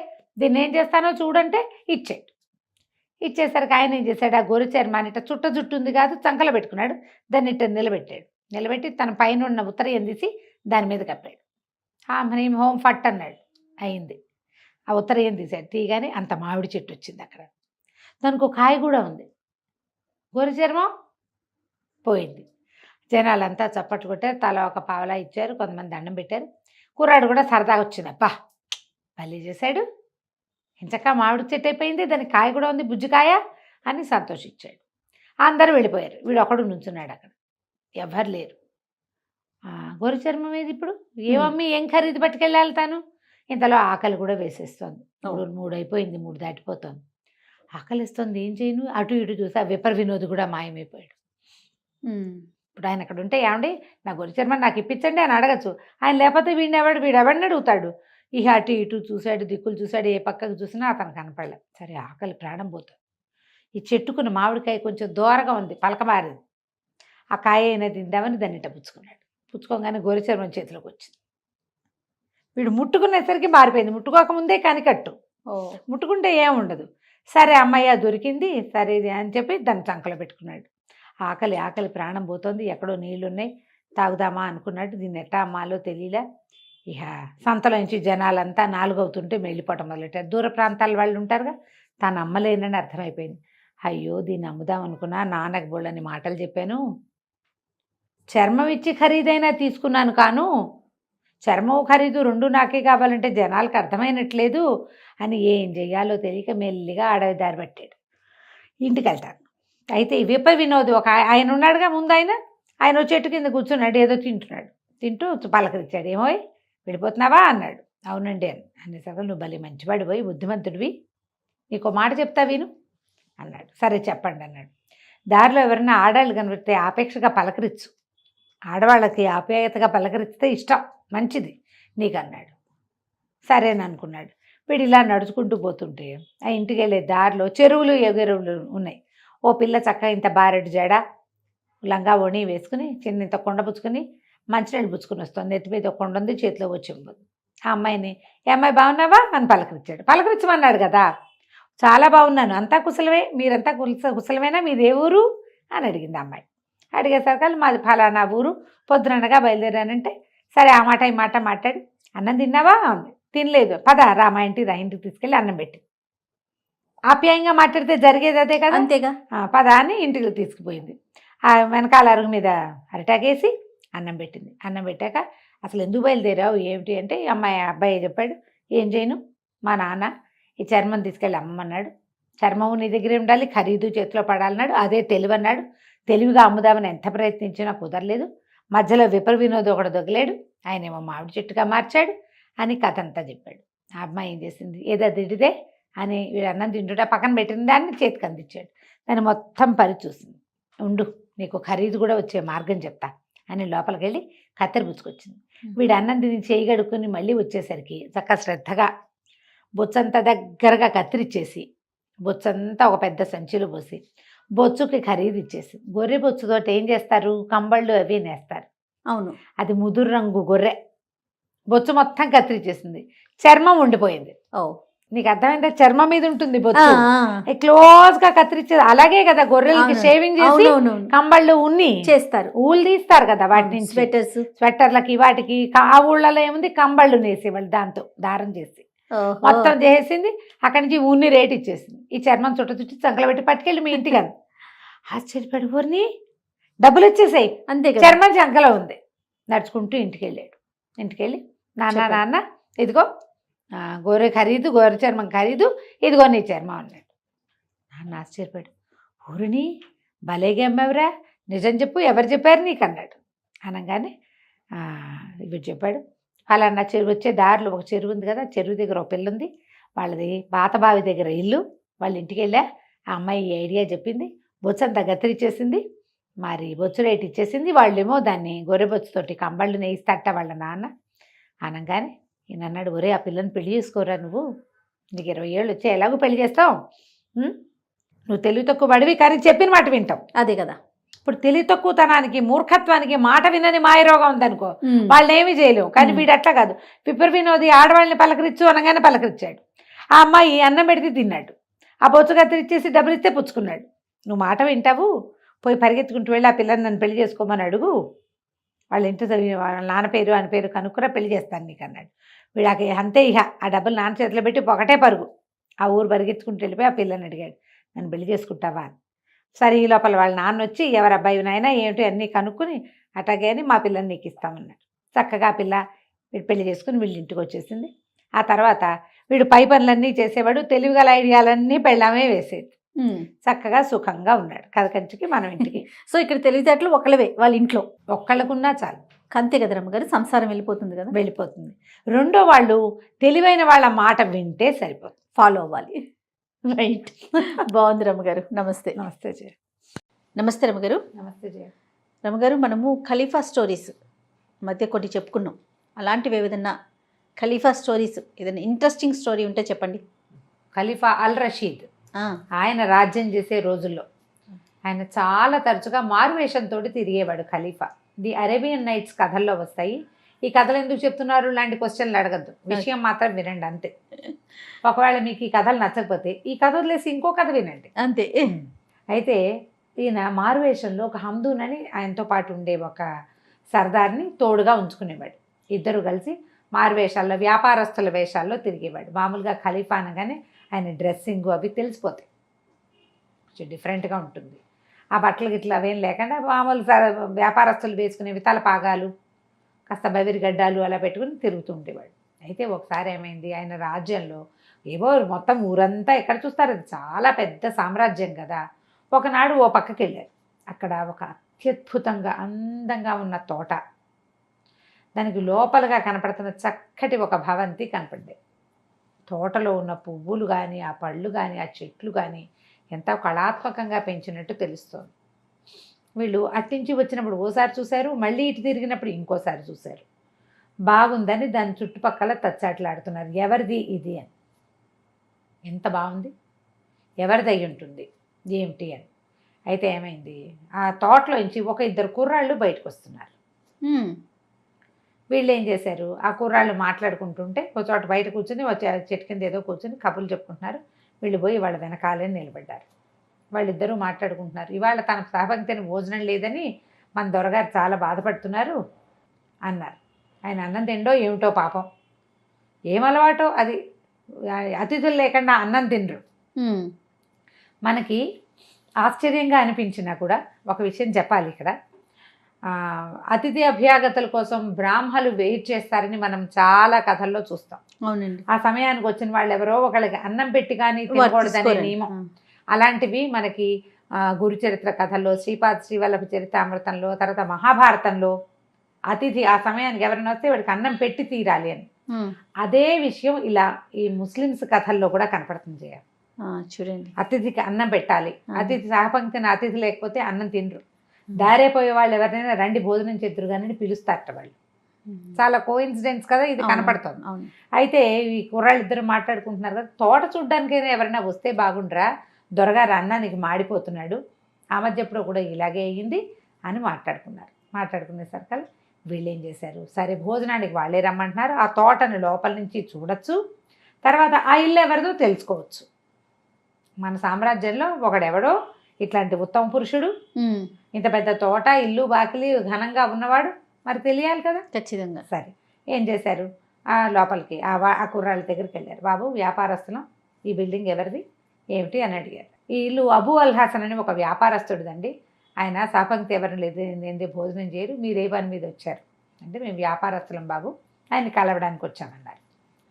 దీన్ని ఏం చేస్తానో చూడంటే ఇచ్చాడు. ఇచ్చేసరికి ఆయన ఏం చేశాడు, ఆ గొర్రె చర్మాన్ని ఇట్ట జుట్టు ఉంది కాదు, చంకలో పెట్టుకున్నాడు. దాన్ని ఇట్ట నిలబెట్టి తన పైన ఉన్న ఉత్తరీయం తీసి దాని మీద కప్పాడు. మనం హోమ్ ఫట్ అన్నాడు. అయింది. ఆ ఉత్తరీయం తీసాడు. తీయగానే అంత మామిడి చెట్టు వచ్చింది అక్కడ. దానికి ఒక కాయ కూడా ఉంది. గొర్రె చర్మం పోయింది. జనాలంతా చప్పట్లు కొట్టారు, తల ఒక పావలా ఇచ్చారు, కొంతమంది దండం పెట్టారు. కుర్రాడు కూడా సరదాగా వచ్చింది, అబ్బా పల్లి చేశాడు, ఇంచక్క మామిడి చెట్టు అయిపోయింది, దానికి కాయ కూడా ఉంది, బుజ్జికాయ అని సంతోషించాడు. అందరూ వెళ్ళిపోయారు. వీడు ఒకడు నుంచున్నాడు అక్కడ, ఎవరు లేరు. గొర్రె చర్మం ఏది ఇప్పుడు, ఏమమ్మీ ఏం ఖరీదు పట్టుకెళ్ళాలి తాను. ఇంతలో ఆకలి కూడా వేసేస్తుంది. 3 అయిపోయింది, 3 దాటిపోతుంది. ఆకలిస్తుంది, ఏం చేయను, అటు ఇటు చూసి ఆ విపర వినోద్ కూడా మాయమైపోయాడు. ఇప్పుడు ఆయన అక్కడ ఉంటే, ఏమండి నా గొర్రె చర్మం నాకు ఇప్పించండి అని అడగచ్చు. ఆయన లేకపోతే వీడెవడిని అడుగుతాడు. ఇక అటు ఇటు చూశాడు, దిక్కులు చూశాడు, ఏ పక్కకు చూసినా అతను కనపడలే. సరే, ఆకలి ప్రాణం పోతుంది. ఈ చెట్టుకున్న మామిడికాయ కొంచెం దూరంగా ఉంది, పలకమారింది. ఆ కాయ అయినా తిందామని దాన్ని ఇట్ట పుచ్చుకున్నాడు. పుచ్చుకోగానే గొర్రె చర్మం చేతిలోకి వచ్చింది. వీడు ముట్టుకునేసరికి మారిపోయింది. ముట్టుకోకముందే కనికట్టు, ముట్టుకుంటే ఏముండదు. సరే అమ్మయ్య దొరికింది, సరే ఇది అని చెప్పి దాన్ని చంకలో పెట్టుకున్నాడు. ఆకలి ప్రాణం పోతుంది. ఎక్కడో నీళ్లున్నాయి, తాగుదామా అనుకున్నాడు. దీన్ని ఎట్టా అమ్మాలో తెలియలే. ఇక సంతలో నుంచి జనాలంతా 4 అవుతుంటే వెళ్ళిపోవటం మొదలెట్టారు. దూర ప్రాంతాల వాళ్ళు ఉంటారుగా, తాను అమ్మలేనని అర్థమైపోయింది. అయ్యో, దీన్ని అమ్ముదాం అనుకున్నా, నాన్నకు బోళ్ళని మాటలు చెప్పాను, చర్మం ఇచ్చి ఖరీదైనా తీసుకున్నాను కాను, చర్మం ఖరీదు 2 నాకే కావాలంటే జనాలకు అర్థమైనట్లేదు అని ఏం చెయ్యాలో తెలియక మెల్లిగా అడవి దారి పట్టాడు. ఇంటికి వెళ్తాను. అయితే ఈ విప వినోద్ ఒక ఆయన ఉన్నాడుగా ముందు, ఆయన చెట్టు కింద కూర్చున్నాడు, ఏదో తింటూ పలకరించాడు. ఏమో వెళ్ళిపోతున్నావా అన్నాడు. అవునండి అనేసరికి, నువ్వు భలే మంచివాడు పోయి బుద్ధిమంతుడివి, నీకు మాట చెప్తా విను అన్నాడు. సరే చెప్పండి అన్నాడు. దారిలో ఎవరైనా ఆడాళ్ళు కనిపిస్తే ఆపేక్షగా పలకరించు, ఆడవాళ్ళకి ఆప్యాయతగా పలకరిస్తే ఇష్టం, మంచిది నీకు అన్నాడు. సరేననుకున్నాడు. వీడు ఇలా నడుచుకుంటూ పోతుంటే ఆ ఇంటికి వెళ్ళే దారిలో చెరువులు ఎగురువులు ఉన్నాయి. ఓ పిల్ల చక్కగా ఇంత బారెడు జడ, లంగా ఓణి వేసుకుని, చిన్న ఇంత కొండ పుచ్చుకొని మంచినీళ్ళు పుచ్చుకుని వస్తుంది. నెత్తి మీద ఒక కొండ ఉంది, చేతిలో వచ్చింది. ఆ అమ్మాయిని, ఏ అమ్మాయి బాగున్నావా అని పలకరించాడు. పలకరించమన్నాడు కదా. చాలా బాగున్నాను, అంతా కుశలమే, మీరంతా కుశలమేనా, మీది ఏ ఊరు అని అడిగింది అమ్మాయి. అడిగేసరికి మాది ఫలానా ఊరు, పొద్దుననగా బయలుదేరానంటే, సరే ఆ మాట ఈ మాట మాట్లాడి, అన్నం తిన్నావా అంది. తినలేదు. పద రా మా ఇంటికి తీసుకెళ్ళి అన్నం పెట్టి, ఆప్యాయంగా మాట్లాడితే జరిగేది అదే కదా, అంతేగా, పద అని ఇంటికి తీసుకుపోయింది. ఆ వెనకాల అరుగు మీద అరిటాకేసి అన్నం పెట్టింది. అన్నం పెట్టాక, అసలు ఎందుకు బయలుదేరావు ఏమిటి అంటే, అబ్బాయి చెప్పాడు, ఏం చేయను, మా నాన్న ఈ చర్మం తీసుకెళ్ళి అమ్మన్నాడు, చర్మము నీ దగ్గరే ఉండాలి, ఖరీదు చేతిలో పడాలన్నాడు, అదే తెలివి అన్నాడు. తెలివిగా అమ్ముదామని ఎంత ప్రయత్నించినా కుదరలేదు. మధ్యలో విపర వినోద్ ఒకడు దొగలేడు, ఆయనేమో మామిడి చెట్టుగా మార్చాడు అని కథ అంతా చెప్పాడు. ఆ అమ్మాయి ఏం చేసింది, ఏదో తిడితే అని వీడు అన్నం తింటుంటే పక్కన పెట్టిన దాన్ని చేతికి అందించాడు. దాన్ని మొత్తం చూసింది. ఉండు, నీకు ఖరీదు కూడా వచ్చే మార్గం చెప్తా అని లోపలికి వెళ్ళి కత్తెర పుచ్చుకొచ్చింది. వీడు అన్నం తిని చేయి గడుక్కుని మళ్ళీ వచ్చేసరికి చక్కగా శ్రద్ధగా బొచ్చంతా దగ్గరగా కత్తిరించేసి బొచ్చంతా ఒక పెద్ద సంచిలో పోసి బొచ్చుకి ఖరీదు ఇచ్చేసి గొర్రె బొచ్చుతోటి ఏం చేస్తారు, కంబళ్ళు అవి నేస్తారు. అవును. అది ముదురు రంగు గొర్రె, బొచ్చు మొత్తం కత్తిరించేసింది, చర్మం ఉండిపోయింది. ఓ, నీకు అర్థమైందా? చర్మం మీద ఉంటుంది ఆ, బొచ్చు, ఆ. క్లోజ్ గా కత్తిరించేది. అలాగే కదా గొర్రెలకి అవును. షేవింగ్ చేసి అవునవునవును. కంబళ్ళు ఉన్ని చేస్తారు. ఊళ్ళు తీస్తారు కదా వాటి నుంచి, స్వెటర్స్. స్వెట్టర్లకి వాటికి. ఆ ఊళ్ళలో ఏముంది, కంబళ్ళు నేసేవాళ్ళు దాంతో దారం చేసి మొత్తం చేసింది. అక్కడి నుంచి ఉన్ని రేట్ ఇచ్చేసింది. ఈ చర్మం చుట్టి చంకలు పెట్టి పట్టుకెళ్ళి మీ ఇంటికి అది. ఆశ్చర్యపడి ఊరిని డబ్బులు వచ్చేసాయి, అంతే కదా. చర్మం చంకలో ఉంది. నడుచుకుంటూ ఇంటికి వెళ్ళాడు. ఇంటికి వెళ్ళి నాన్న చెప్పండి. నాన్న ఇదిగో గొర్రె ఖరీదు, గొర్రె చర్మం ఖరీదు, ఇదిగో నీ చర్మం అన్నాడు. నాన్న ఆశ్చర్యపడు, ఊరిని భలేగా అమ్మేవరా, నిజం చెప్పు, ఎవరు చెప్పారు నీకు అన్నాడు. అనగానే ఇవి చెప్పాడు. ఫలానా చెరువు వచ్చే దారిలో ఒక చెరువు ఉంది కదా, చెరువు దగ్గర ఒక పిల్ల ఉంది, వాళ్ళది పాత బావి దగ్గర ఇల్లు. వాళ్ళ ఇంటికి వెళ్ళా, ఆ అమ్మాయి ఈ ఐడియా చెప్పింది, బొచ్చంతా గత్తిరిచ్చేసింది, మరి బొచ్చు రేటు ఇచ్చేసింది. వాళ్ళేమో దాన్ని గొర్రె బొచ్చుతోటి కంబళ్ళు నేయిస్తట వాళ్ళ నాన్న. అనగానే ఈయన అన్నాడు, ఒరే ఆ పిల్లని పెళ్లి చేసుకోరా, నువ్వు నీకు 20 ఏళ్ళు వచ్చి ఎలాగో పెళ్లి చేస్తావు, నువ్వు తెలివి తక్కువ పడివి, కానీ చెప్పిన మాట వింటావు. అదే కదా. ఇప్పుడు తెలివి తక్కువతనానికి, మూర్ఖత్వానికి, మాట వినని మాయరోగం ఉందనుకో, వాళ్ళని ఏమీ చేయలేవు. కానీ వీడు అట్లా కాదు, పిప్పర్ వినోది ఆడవాళ్ళని పలకరించు అనగానే పలకరించాడు. ఆ అమ్మాయి అన్నం పెడితే తిన్నాడు, ఆ బొచ్చు కత్తిరిచ్చేసి డబ్బులు ఇస్తే పుచ్చుకున్నాడు. నువ్వు మాట వింటావు, పోయి పరిగెత్తుకుంటూ వెళ్ళి ఆ పిల్లని నన్ను పెళ్లి చేసుకోమని అడుగు, వాళ్ళ ఇంటి వాళ్ళ నాన్న పేరు అని పేరు కనుక్కురా, పెళ్లి చేస్తాను నీకు అన్నాడు. వీళ్ళకి అంతే, ఇక ఆ డబ్బులు నాన్న చేతిలో పెట్టి ఒకటే పరుగు ఆ ఊరు పరిగెత్తుకుంటూ వెళ్ళిపోయి ఆ పిల్లని అడిగాడు, నన్ను పెళ్లి చేసుకుంటావా అని. సరే, ఈ లోపల వాళ్ళ నాన్న వచ్చి ఎవరు అబ్బాయి నాయనా ఏమిటి అన్నీ కనుక్కుని అట్లాగే అని మా పిల్లని నీకు ఇస్తామన్నాడు. చక్కగా ఆ పిల్ల వీడు పెళ్లి చేసుకుని వీళ్ళ ఇంటికి వచ్చేసింది. ఆ తర్వాత వీడు పై పనులన్నీ చేసేవాడు, తెలివిగల ఐడియాలన్నీ పెళ్ళామే వేసేది. చక్కగా సుఖంగా ఉన్నాడు. కథ కంచికి మనం ఇంటికి. సో ఇక్కడ తెలివితేటలు ఒకళ్ళవే వాళ్ళ ఇంట్లో, ఒక్కళ్ళకున్నా చాలు. అంతే కదా రమ్మగారు, సంసారం వెళ్ళిపోతుంది కదా. వెళ్ళిపోతుంది. రెండో వాళ్ళు తెలివైన వాళ్ళ మాట వింటే సరిపోతుంది, ఫాలో అవ్వాలి. రైట్. బాగుంది రమ్మగారు. నమస్తే. నమస్తే జయ. నమస్తే రమ్మగారు. నమస్తే జయ. రమ్మగారు, మనము ఖలీఫా స్టోరీస్ మధ్య కొన్ని చెప్పుకున్నాం. అలాంటివి ఏదన్నా ఖలీఫా స్టోరీస్, ఏదైనా ఇంట్రెస్టింగ్ స్టోరీ ఉంటే చెప్పండి. ఖలీఫా అల్ రషీద్ ఆయన రాజ్యం చేసే రోజుల్లో ఆయన చాలా తరచుగా మారువేషంతో తిరిగేవాడు ఖలీఫా. ది అరేబియన్ నైట్స్ కథల్లో వస్తాయి. ఈ కథలు ఎందుకు చెప్తున్నారు లాంటి క్వశ్చన్లు అడగద్దు, విషయం మాత్రం వినండి అంతే. ఒకవేళ మీకు ఈ కథలు నచ్చకపోతే ఈ కథ వదిలేసి ఇంకో కథ వినండి అంతే. అయితే ఈయన మారువేషంలో ఒక హమ్దూన్ అని ఆయనతో పాటు ఉండే ఒక సర్దార్ని తోడుగా ఉంచుకునేవాడు. ఇద్దరు కలిసి మారువేషాల్లో, వ్యాపారస్తుల వేషాల్లో తిరిగేవాడు. మామూలుగా ఖలీఫా అనగానే ఆయన డ్రెస్సింగ్ అవి తెలిసిపోతాయి, కొంచెం డిఫరెంట్గా ఉంటుంది. ఆ బట్టలు గిట్లా అవేం లేకుండా మామూలు వ్యాపారస్తులు వేసుకునేవి తలపాగాలు, కాస్త బవిరిగడ్డాలు అలా పెట్టుకుని తిరుగుతూ ఉండేవాడు. అయితే ఒకసారి ఏమైంది, ఆయన రాజ్యంలో ఏవో మొత్తం ఊరంతా ఎక్కడ చూస్తారు, అది చాలా పెద్ద సామ్రాజ్యం కదా. ఒకనాడు ఓ పక్కకి వెళ్ళారు. అక్కడ ఒక అత్యద్భుతంగా అందంగా ఉన్న తోట, దానికి లోపలగా కనపడుతున్న చక్కటి ఒక భవంతి కనపడ్డాయి. తోటలో ఉన్న పువ్వులు కానీ, ఆ పళ్ళు కానీ, ఆ చెట్లు కానీ ఎంత కళాత్మకంగా పెంచినట్టు తెలుస్తోంది. వీళ్ళు అట్టించి వచ్చినప్పుడు ఓసారి చూశారు, మళ్ళీ ఇటు తిరిగినప్పుడు ఇంకోసారి చూశారు. బాగుందని దాని చుట్టుపక్కల తచ్చాట్లాడుతున్నారు, ఎవరిది ఇది అని. ఎంత బాగుంది, ఎవరిది అయి ఉంటుంది ఏమిటి అని. అయితే ఏమైంది, ఆ తోటలోంచి ఒక ఇద్దరు కుర్రాళ్ళు బయటకు వస్తున్నారు. వీళ్ళు ఏం చేశారు, ఆ కుర్రాళ్ళు మాట్లాడుకుంటుంటే ఒక చోట బయట కూర్చొని వచ్చే చెట్టు కింద ఏదో కూర్చొని కబుర్లు చెప్పుకుంటున్నారు. వీళ్ళు పోయి వాళ్ళ వెనకాలే నిలబడ్డారు. వాళ్ళిద్దరూ మాట్లాడుకుంటున్నారు. ఇవాళ తన సహపంక్తిని భోజనం లేదని మన దొరగారు చాలా బాధపడుతున్నారు అన్నారు. ఆయన అన్నం తిండో ఏమిటో పాపం, ఏం అలవాటో అది, అతిథులు లేకుండా అన్నం తినరు. మనకి ఆశ్చర్యంగా అనిపించినా కూడా ఒక విషయం చెప్పాలి ఇక్కడ. అతిథి అభ్యాగతుల కోసం బ్రాహ్మలు వెయిట్ చేస్తారని మనం చాలా కథల్లో చూస్తాం. అవునండి. ఆ సమయానికి వచ్చిన వాళ్ళు ఎవరో ఒకళ్ళకి అన్నం పెట్టి కానీ తినకూడదనే నియమం. అలాంటివి మనకి గురు చరిత్ర కథల్లో, శ్రీపాద శ్రీవల్లభ చరితామృతంలో, తర్వాత మహాభారతంలో అతిథి ఆ సమయానికి ఎవరైనా వస్తే వాడికి అన్నం పెట్టి తీరాలి అని. అదే విషయం ఇలా ఈ ముస్లిమ్స్ కథల్లో కూడా కనపడుతుంది చేయాలి. చూడండి, అతిథికి అన్నం పెట్టాలి, అతిథి సహపంక్తిని అతిథి లేకపోతే అన్నం తినరు. దారైపోయే వాళ్ళు ఎవరినైనా రండి భోజనం చేద్దరు కానీ పిలుస్తారట వాళ్ళు. చాలా కోఇన్సిడెన్స్ కదా ఇది అవును, కనపడుతుంది. అవును. అయితే ఈ కుర్రాళ్ళు ఇద్దరు మాట్లాడుకుంటున్నారు కదా, తోట చూడ్డానికైనా ఎవరైనా వస్తే బాగుండ్రా, దొరగారు అన్న నీకు మాడిపోతున్నాడు, ఆ మధ్య ఎప్పుడో కూడా ఇలాగే అయ్యింది అని మాట్లాడుకున్నారు. మాట్లాడుకునేసరికి వీళ్ళు ఏం చేశారు, సరే భోజనానికి వాళ్ళే రమ్మంటున్నారు, ఆ తోటని లోపల నుంచి చూడొచ్చు, తర్వాత ఆ ఇల్లు ఎవరిదో తెలుసుకోవచ్చు. మన సామ్రాజ్యంలో ఒకడెవడో ఇట్లాంటి ఉత్తమ పురుషుడు, ఇంత పెద్ద తోట, ఇల్లు, బాకిలి ఘనంగా ఉన్నవాడు, మరి తెలియాలి కదా. ఖచ్చితంగా. సరే ఏం చేశారు, ఆ లోపలికి ఆ కుర్రాళ్ళ దగ్గరికి వెళ్ళారు. బాబు వ్యాపారస్తులం, ఈ బిల్డింగ్ ఎవరిది ఏమిటి అని అడిగారు. ఈ ఇల్లు అబూ అల్ హసన్ అని ఒక వ్యాపారస్తుడిదండి, ఆయన సాపంక్తి ఎవరిని లేదు భోజనం చేయరు, మీరు ఏ పని మీద వచ్చారు అంటే మేము వ్యాపారస్తులం బాబు, ఆయన్ని కలవడానికి వచ్చామన్నారు.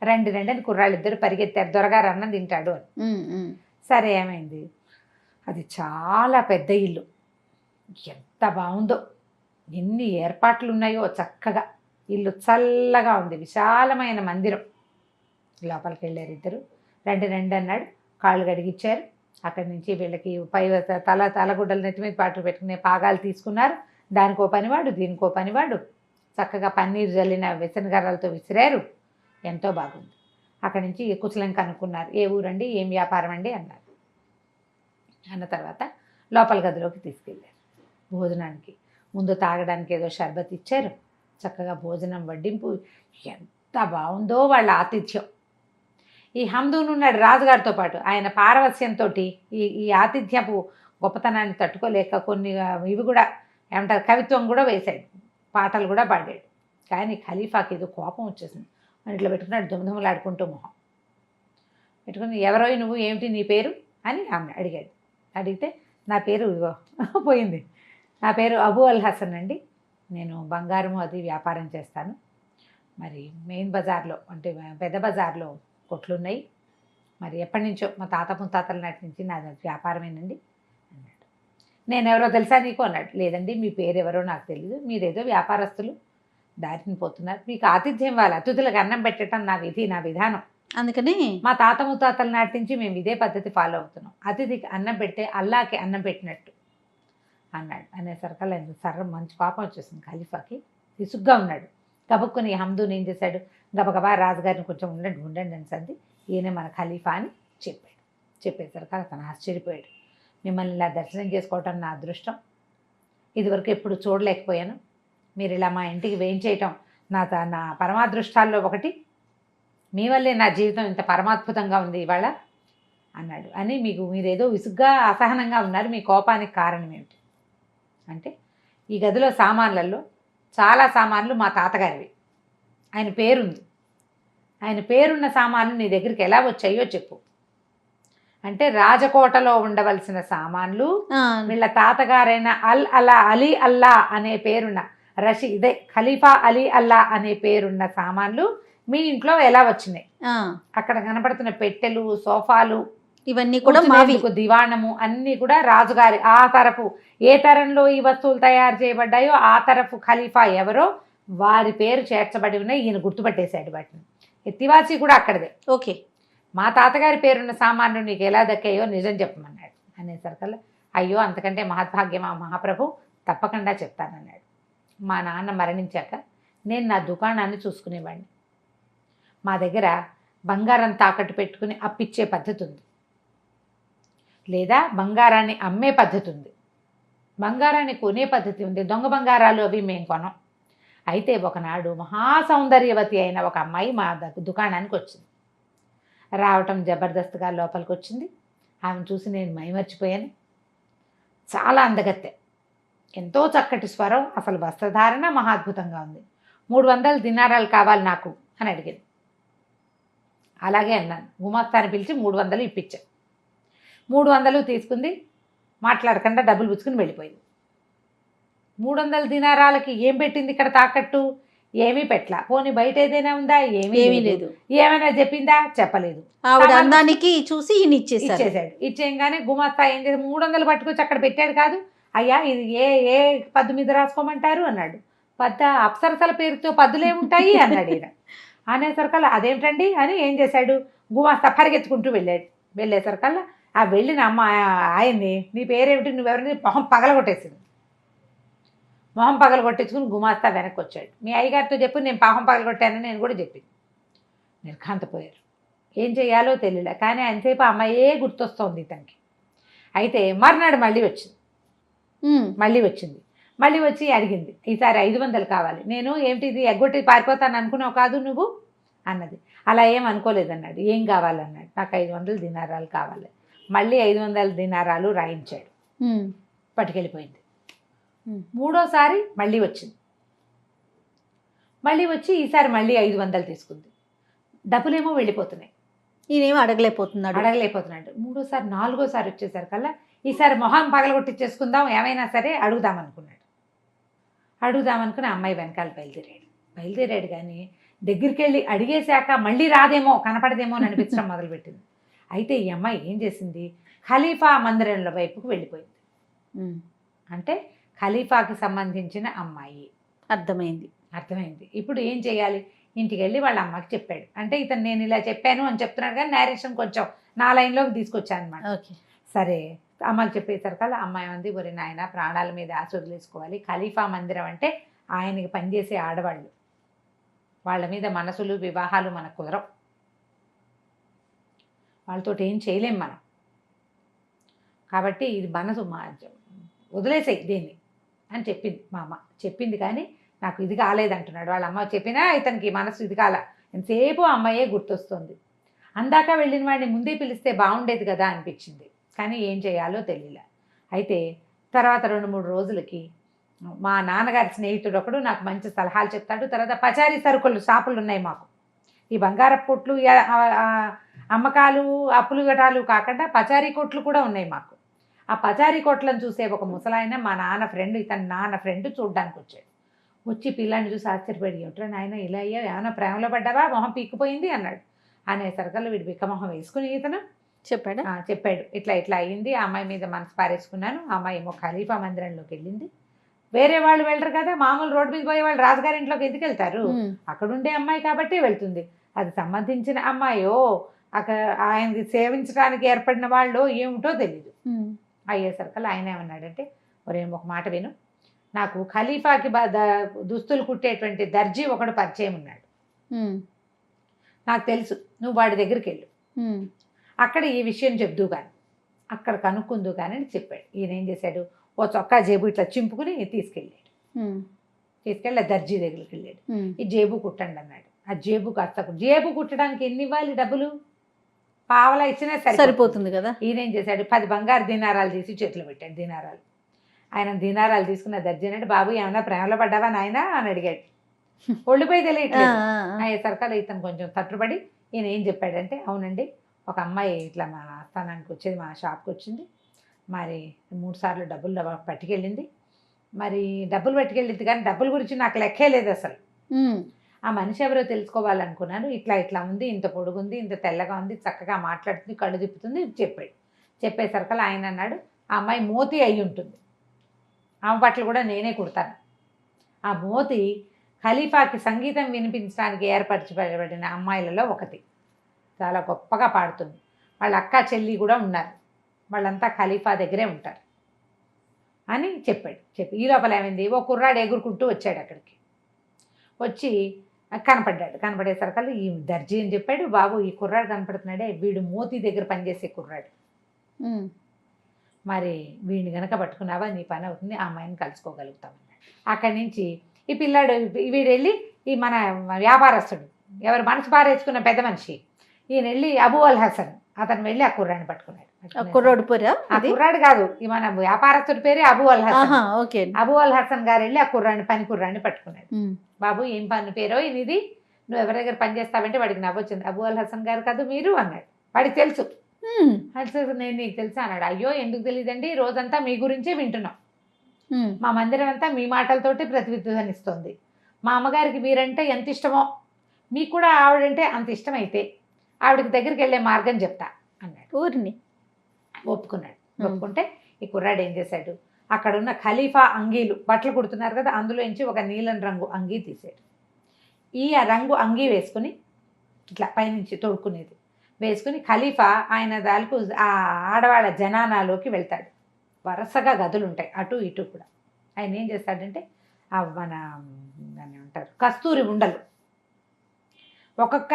రండి రండి అని కుర్రాళ్ళు ఇద్దరు పరిగెత్తారు, దొరగారు అన్నం తింటాడు అని. సరే ఏమైంది, అది చాలా పెద్ద ఇల్లు, ఎంత బాగుందో, ఎన్ని ఏర్పాట్లు ఉన్నాయో చక్కగా, ఇల్లు చల్లగా ఉంది, విశాలమైన మందిరం. లోపలికి వెళ్ళారు ఇద్దరు. రండి రండి అన్నాడు, కాళ్ళు గడిగిచ్చారు. అక్కడి నుంచి వీళ్ళకి పై తలగుడ్డలు నెత్తి మీద పాటలు పెట్టుకునే పాగాలు తీసుకున్నారు. దానికో పనివాడు, దీనికో పనివాడు, చక్కగా పన్నీరు జల్లిన విసనగర్రలతో విసిరారు. ఎంతో బాగుంది. అక్కడి నుంచి కుశలం కనుక్కున్నారు, ఏ ఊరండి, ఏం వ్యాపారం అండి అన్నారు. అన్న తర్వాత లోపల గదిలోకి తీసుకెళ్ళారు భోజనానికి. ముందు తాగడానికి ఏదో షర్బత్ ఇచ్చారు, చక్కగా భోజనం వడ్డింపు, ఎంత బాగుందో వాళ్ళ ఆతిథ్యం. ఈ హమ్దూన్ ఉన్నాడు రాజుగారితో పాటు, ఆయన పారవస్యంతో ఈ ఆతిథ్యపు గొప్పతనాన్ని తట్టుకోలేక కొన్ని ఇవి కూడా ఏమంటారు కవిత్వం కూడా వేశాడు, పాటలు కూడా పాడాడు. కానీ ఖలీఫాకి ఏదో కోపం వచ్చేసింది. ఇట్లా పెట్టుకున్నాడు దుమదుమలాడుకుంటూ మొహం పెట్టుకుని, ఎవరో నువ్వు, ఏమిటి నీ పేరు అని ఆమె అడిగాడు. అడిగితే నా పేరు ఇగో పోయింది, నా పేరు అబూ అల్ హసన్ అండి, నేను బంగారము అది వ్యాపారం చేస్తాను, మరి మెయిన్ బజార్లో అంటే పెద్ద బజార్లో కొట్లున్నాయి, మరి ఎప్పటి నుంచో మా తాత ముత్తాతల నాటి నుంచి నాది వ్యాపారమేనండి అన్నాడు. నేను ఎవరో తెలుసా నీకు అన్నాడు. లేదండి, మీ పేరు ఎవరో నాకు తెలియదు, మీరేదో వ్యాపారస్తులు దారిని పోతున్నారు, మీకు ఆతిథ్యం వాళ్ళు అతిథులకు అన్నం పెట్టడం నా విధి, నా విధానం, అందుకని మా తాత ముత్తాతల నాటి నుంచి మేము ఇదే పద్ధతి ఫాలో అవుతున్నాం, అతిథికి అన్నం పెడితే అల్లాకి అన్నం పెట్టినట్టు అన్నాడు. అనేసరికల్లా సర్రం మంచి పాపం వచ్చేసింది ఖలీఫాకి, విసుగ్గా ఉన్నాడు. గబుక్కుని హమ్దూన్ ఏం చేశాడు, గబగబా రాజుగారిని కొంచెం ఉండండి ఉండండి అని సంది, ఈయన మన ఖలీఫా అని చెప్పాడు. చెప్పేసరికి అతను ఆశ్చర్యపోయాడు. మిమ్మల్ని ఇలా దర్శనం చేసుకోవటం నా అదృష్టం, ఇదివరకు ఎప్పుడు చూడలేకపోయాను, మీరు ఇలా మా ఇంటికి వేయించేయటం నా పరమాదృష్టాల్లో ఒకటి, మీ వల్లే నా జీవితం ఇంత పరమాద్భుతంగా ఉంది ఇవాళ అన్నాడు. అని మీరేదో విసుగ్గా అసహనంగా ఉన్నారు, మీ కోపానికి కారణం ఏమిటి అంటే, ఈ గదిలో సామాన్లలో చాలా సామాన్లు మా తాతగారివి, ఆయన పేరుంది, ఆయన పేరున్న సామాన్లు నీ దగ్గరికి ఎలా వచ్చాయో చెప్పు అంటే, రాజకోటలో ఉండవలసిన సామాన్లు వీళ్ళ తాతగారైన అలీ అల్లా అనే పేరున్న ఇదే ఖలీఫా అలీ అల్లా అనే పేరున్న సామాన్లు మీ ఇంట్లో ఎలా వచ్చినాయి, అక్కడ కనపడుతున్న పెట్టెలు, సోఫాలు, ఇవన్నీ కూడా దివాణము అన్నీ కూడా రాజుగారి, ఆ తరపు ఏ తరంలో ఈ వస్తువులు తయారు చేయబడ్డాయో ఆ తరపు ఖలీఫా ఎవరో వారి పేరు చేర్చబడి ఉన్నాయి. ఈయన గుర్తుపట్టేశాడు వాటిని. తివాచి కూడా అక్కడదే. ఓకే, మా తాతగారి పేరున్న సామాన్లు నీకు ఎలా దక్కాయో నిజం చెప్పమన్నాడు. అనేసరికల్లా అయ్యో అంతకంటే మహద్భాగ్యమా మహాప్రభు, తప్పకుండా చెప్తానన్నాడు. మా నాన్న మరణించాక నేను నా దుకాణాన్ని చూసుకునేవాడిని, మా దగ్గర బంగారం తాకట్టు పెట్టుకుని అప్పిచ్చే పద్ధతి ఉంది, లేదా బంగారాన్ని అమ్మే పద్ధతి ఉంది, బంగారాన్ని కొనే పద్ధతి ఉంది, దొంగ బంగారాలు అవి మేము కొనం. అయితే ఒకనాడు మహాసౌందర్యవతి అయిన ఒక అమ్మాయి మా దుకాణానికి వచ్చింది. రావటం జబర్దస్త్గా లోపలికి వచ్చింది. ఆమెను చూసి నేను మైమర్చిపోయాను. చాలా అందగత్తె, ఎంతో చక్కటి స్వరం, అసలు వస్త్రధారణ మహాద్భుతంగా ఉంది. 300 దినారాలు కావాలి నాకు అని అడిగింది. అలాగే అన్నాను. గుమాస్తాని పిలిచి 300 ఇప్పించాను. 300 తీసుకుంది, మాట్లాడకుండా డబ్బులు పుచ్చుకుని వెళ్ళిపోయింది. 300 దినారాలకి ఏం పెట్టింది ఇక్కడ తాకట్టు? ఏమీ పెట్టలా. పోనీ బయట ఏదైనా ఉందా? ఏమీ లేదు. ఏమైనా చెప్పిందా? చెప్పలేదు. అందానికి చూసి ఇచ్చేసాడు. ఇచ్చేయంగానే గుమాస్తా ఏం చేసి 300 పట్టుకొచ్చి అక్కడ పెట్టాడు. కాదు అయ్యా, ఇది ఏ పద్దు మీద రాసుకోమంటారు అన్నాడు. అప్సరసల పేరుతో పద్దులేముంటాయి అన్నాడు ఈయన. అనేసరికల్లా అదేమిటండి అని ఏం చేశాడు, గుమాస్తా పరిగెత్తుకుంటూ వెళ్ళాడు. వెళ్ళేసరికల్లా ఆ వెళ్ళిన అమ్మ ఆయన్ని, నీ పేరేమిటి, నువ్వెవరిని మొహం పగలగొట్టేసింది. మొహం పగలు కొట్టించుకుని గుమాస్తా వెనక్కి వచ్చాడు. మీ అయ్యగారితో చెప్పి నేను పాపం పగలు కొట్టానని నేను కూడా చెప్పింది. నిర్ఘాంతపోయారు. ఏం చేయాలో తెలియలే. కానీ అంతసేపు అమ్మాయే గుర్తొస్తోంది ఇతనికి. అయితే మర్నాడు మళ్ళీ వచ్చింది. మళ్ళీ వచ్చి అడిగింది, ఈసారి 500 కావాలి. నేను ఏమిటి ఇది ఎగ్గొట్టి పారిపోతాను అనుకున్నావు కాదు నువ్వు అన్నది. అలా ఏం అనుకోలేదన్నాడు. ఏం కావాలన్నాడు. నాకు 500 దినారాలు కావాలి. మళ్ళీ 500 దినారాలు రాయించాడు. పట్టుకెళ్ళిపోయింది. మూడోసారి మళ్ళీ వచ్చింది. మళ్ళీ వచ్చి ఈసారి మళ్ళీ 500 తీసుకుంది. డబ్బులేమో వెళ్ళిపోతున్నాయి. ఈయనేమో అడగలేకపోతున్నాడు. మూడోసారి నాలుగోసారి వచ్చేసరికల్లా ఈసారి మొహం పగలగొట్టించేసుకుందాం, ఏమైనా సరే అడుగుదామనుకుని అమ్మాయి వెనకాల బయలుదేరాడు. కానీ దగ్గరికి వెళ్ళి అడిగేశాక మళ్ళీ రాదేమో, కనపడదేమో అని అనిపించడం మొదలుపెట్టింది. అయితే ఈ అమ్మాయి ఏం చేసింది, ఖలీఫా మందిరంలో వైపుకు వెళ్ళిపోయింది. అంటే ఖలీఫాకి సంబంధించిన అమ్మాయి. అర్థమైంది. ఇప్పుడు ఏం చేయాలి, ఇంటికి వెళ్ళి వాళ్ళ అమ్మకి చెప్పాడు. అంటే ఇతను నేను ఇలా చెప్పాను అని చెప్తున్నాడు, కానీ నేరేషన్ కొంచెం నా లైన్లోకి తీసుకొచ్చాను అనమాట. సరే అమ్మకి చెప్పేసరికల్లా అమ్మాయి ఉంది, ఒరి నాయన ప్రాణాల మీద ఆశ వదిలేసుకోవాలి. ఖలీఫా మందిరం అంటే ఆయనకి పనిచేసే ఆడవాళ్ళు, వాళ్ళ మీద మనసులు వివాహాలు మనకు కుదరవు, వాళ్ళతో ఏం చేయలేం మనం. కాబట్టి ఇది మనసు వదిలేసాయి దీన్ని అని చెప్పింది మా అమ్మ. చెప్పింది కానీ నాకు ఇది కాలేదంటున్నాడు. వాళ్ళ అమ్మ చెప్పినా ఇతనికి మనసు ఇది కాల. ఎంతసేపు అమ్మాయే గుర్తొస్తుంది. అందాక వెళ్ళిన వాడిని ముందే పిలిస్తే బాగుండేది కదా అనిపించింది. కానీ ఏం చేయాలో తెలియలే. అయితే తర్వాత 2-3 రోజులకి మా నాన్నగారి స్నేహితుడు ఒకడు నాకు మంచి సలహాలు చెప్తాడు. తర్వాత పచారీ సరుకులు షాపులు ఉన్నాయి మాకు. ఈ బంగారపు కొట్లు, అమ్మకాలు, అప్పులు గటాలు కాకుండా పచారీ కొట్లు కూడా ఉన్నాయి మాకు. ఆ పచారీ కొట్లను చూసే ఒక ముసలాయన మా నాన్న ఫ్రెండ్, ఇతని నాన్న ఫ్రెండ్ చూడ్డానికి వచ్చాడు. వచ్చి పిల్లాన్ని చూసి ఆశ్చర్యపడి, ఏమిట్రా నాయన ఇలా అయ్యా, ఏమైనా ప్రేమలో పడ్డావా, మొహం పీక్కుపోయింది అన్నాడు. అనేసరికల్లా వీడు బిక్కమొహం వేసుకుని ఇతను చెప్పాడు ఇట్లా అయ్యింది, ఆ అమ్మాయి మీద మనసు పారేసుకున్నాను. ఆ అమ్మాయి ఏమో ఖలీఫా మందిరంలోకి వెళ్ళింది. వేరే వాళ్ళు వెళ్ళరు కదా, మామూలు రోడ్డు మీద పోయే వాళ్ళు రాజుగారి ఇంట్లోకి ఎందుకు వెళ్తారు, అక్కడుండే అమ్మాయి కాబట్టి వెళ్తుంది. అది సంబంధించిన అమ్మాయో అక్కడ ఆయనకి సేవించడానికి ఏర్పడిన వాళ్ళు ఏమిటో తెలీదు. అయ్యేసరికల్లా ఆయన ఏమన్నాడంటే, ఒరేం ఒక మాట విను, నాకు ఖలీఫాకి దుస్తులు కుట్టేటువంటి దర్జీ ఒకడు పరిచయం ఉన్నాడు, నాకు తెలుసు, నువ్వు వాడి దగ్గరికి వెళ్ళు, అక్కడ ఈ విషయం చెప్దు కానీ, అక్కడ కనుక్కుందు కానీ అని చెప్పాడు. ఈయన ఏం చేశాడు, ఓ చొక్కా జేబు ఇట్లా చింపుకుని తీసుకెళ్ళి ఆ దర్జీ దగ్గరికి వెళ్ళాడు. ఈ జేబు కుట్టండి అన్నాడు. ఆ జేబు జేబు కుట్టడానికి ఎన్ని ఇవ్వాలి డబ్బులు, పావలా ఇచ్చినా సరిపోతుంది కదా. ఈయన ఏం చేశాడు, 10 బంగారు దినారాలు తీసి చేతిలో పెట్టాడు. దినారాలు ఆయన దినారాలు తీసుకున్న దర్జీ అంటే, బాబు ఏమన్నా ప్రేమలో పడ్డావా నాయన అని అడిగాడు. ఒళ్ళిపోయి తెలియట్లేదు. అయ్యేసరికల్లా ఇతను కొంచెం తట్టుబడి ఈయన ఏం చెప్పాడంటే, అవునండి ఒక అమ్మాయి ఇట్లా మా స్థానానికి వచ్చేది, మా షాప్కి వచ్చింది, మరి 3 సార్లు డబ్బులు పట్టుకెళ్ళింది, మరి డబ్బులు పట్టుకెళ్ళింది కానీ డబ్బుల గురించి నాకు లెక్కే లేదు అసలు. ఆ మనిషి ఎవరో తెలుసుకోవాలనుకున్నాను, ఇట్లా ఉంది, ఇంత పొడుగుంది, ఇంత తెల్లగా ఉంది, చక్కగా మాట్లాడుతుంది, కళ్ళు తిప్పుతుంది చెప్పాడు. చెప్పేసరికల్లా ఆయన అన్నాడు, ఆ అమ్మాయి మోతి అయి ఉంటుంది, ఆమె బట్టలు కూడా నేనే కుడతాను. ఆ మోతి ఖలీఫాకి సంగీతం వినిపించడానికి ఏర్పరచబడిన అమ్మాయిలలో ఒకటి, చాలా గొప్పగా పాడుతుంది, వాళ్ళ అక్క చెల్లి కూడా ఉన్నారు, వాళ్ళంతా ఖలీఫా దగ్గరే ఉంటారు అని చెప్పాడు. ఈ లోపల ఏమైంది, ఓ కుర్రాడు ఎగురుకుంటూ వచ్చాడు. అక్కడికి వచ్చి కనపడేసరికల్లా ఈ దర్జీ అని చెప్పాడు, బాబు ఈ కుర్రాడు కనపడుతున్నాడే, వీడు మోతీ దగ్గర పనిచేసే కుర్రాడు, మరి వీడిని గనక పట్టుకున్నావా నీ పని అవుతుంది, ఆ అమ్మాయిని కలుసుకోగలుగుతామన్నాడు. అక్కడి నుంచి ఈ పిల్లాడు వీడు వెళ్ళి, ఈ మన వ్యాపారస్తుడు ఎవరు మనసు పారేసుకున్న పెద్ద మనిషి ఈయన వెళ్ళి అబూ అల్ హసన్, అతను వెళ్ళి ఆ కుర్రాడిని పట్టుకున్నాడు. కుర్రాడు కాదు, ఈ మన వ్యాపారస్తుడి పేరే అబూ అల్ హసన్. అబూ అల్ హసన్ గారు వెళ్ళి ఆ పని కుర్రాడిని పట్టుకున్నాడు. బాబు ఏం పని పేరో ఇది, నువ్వు ఎవరి దగ్గర పని చేస్తావంటే వాడికి నవ్వొచ్చింది. అబూ అల్ హసన్ గారు కాదు మీరు అన్నాడు. వాడికి తెలుసు. నేను నీకు తెలుసా అన్నాడు. అయ్యో ఎందుకు తెలియదండి, రోజంతా మీ గురించే వింటున్నాం, మా మందిరం అంతా మీ మాటలతోటి ప్రతిధ్వనిస్తుంది, మా అమ్మగారికి మీరంటే ఎంత ఇష్టమో, మీకు కూడా ఆవిడంటే అంత ఇష్టమైతే ఆవిడకి దగ్గరికి వెళ్ళే మార్గం చెప్తా అన్నాడు. ఊరిని ఒప్పుకున్నాడు. ఒప్పుకుంటే ఈ కుర్రాడు ఏం చేశాడు, అక్కడ ఉన్న ఖలీఫా అంగీలు బట్టలు కుడుతున్నారు కదా, అందులోంచి ఒక నీలం రంగు అంగీ తీసాడు. ఈ రంగు అంగీ వేసుకుని ఇట్లా పైనుంచి తొడుక్కునేది వేసుకుని ఖలీఫా ఆయన దానికి ఆ ఆడవాళ్ళ జనానాలోకి వెళ్తాడు. వరుసగా గదులు ఉంటాయి అటు ఇటు కూడా. ఆయన ఏం చేస్తాడంటే మన దాన్ని ఉంటారు కస్తూరి ఉండలు, ఒక్కొక్క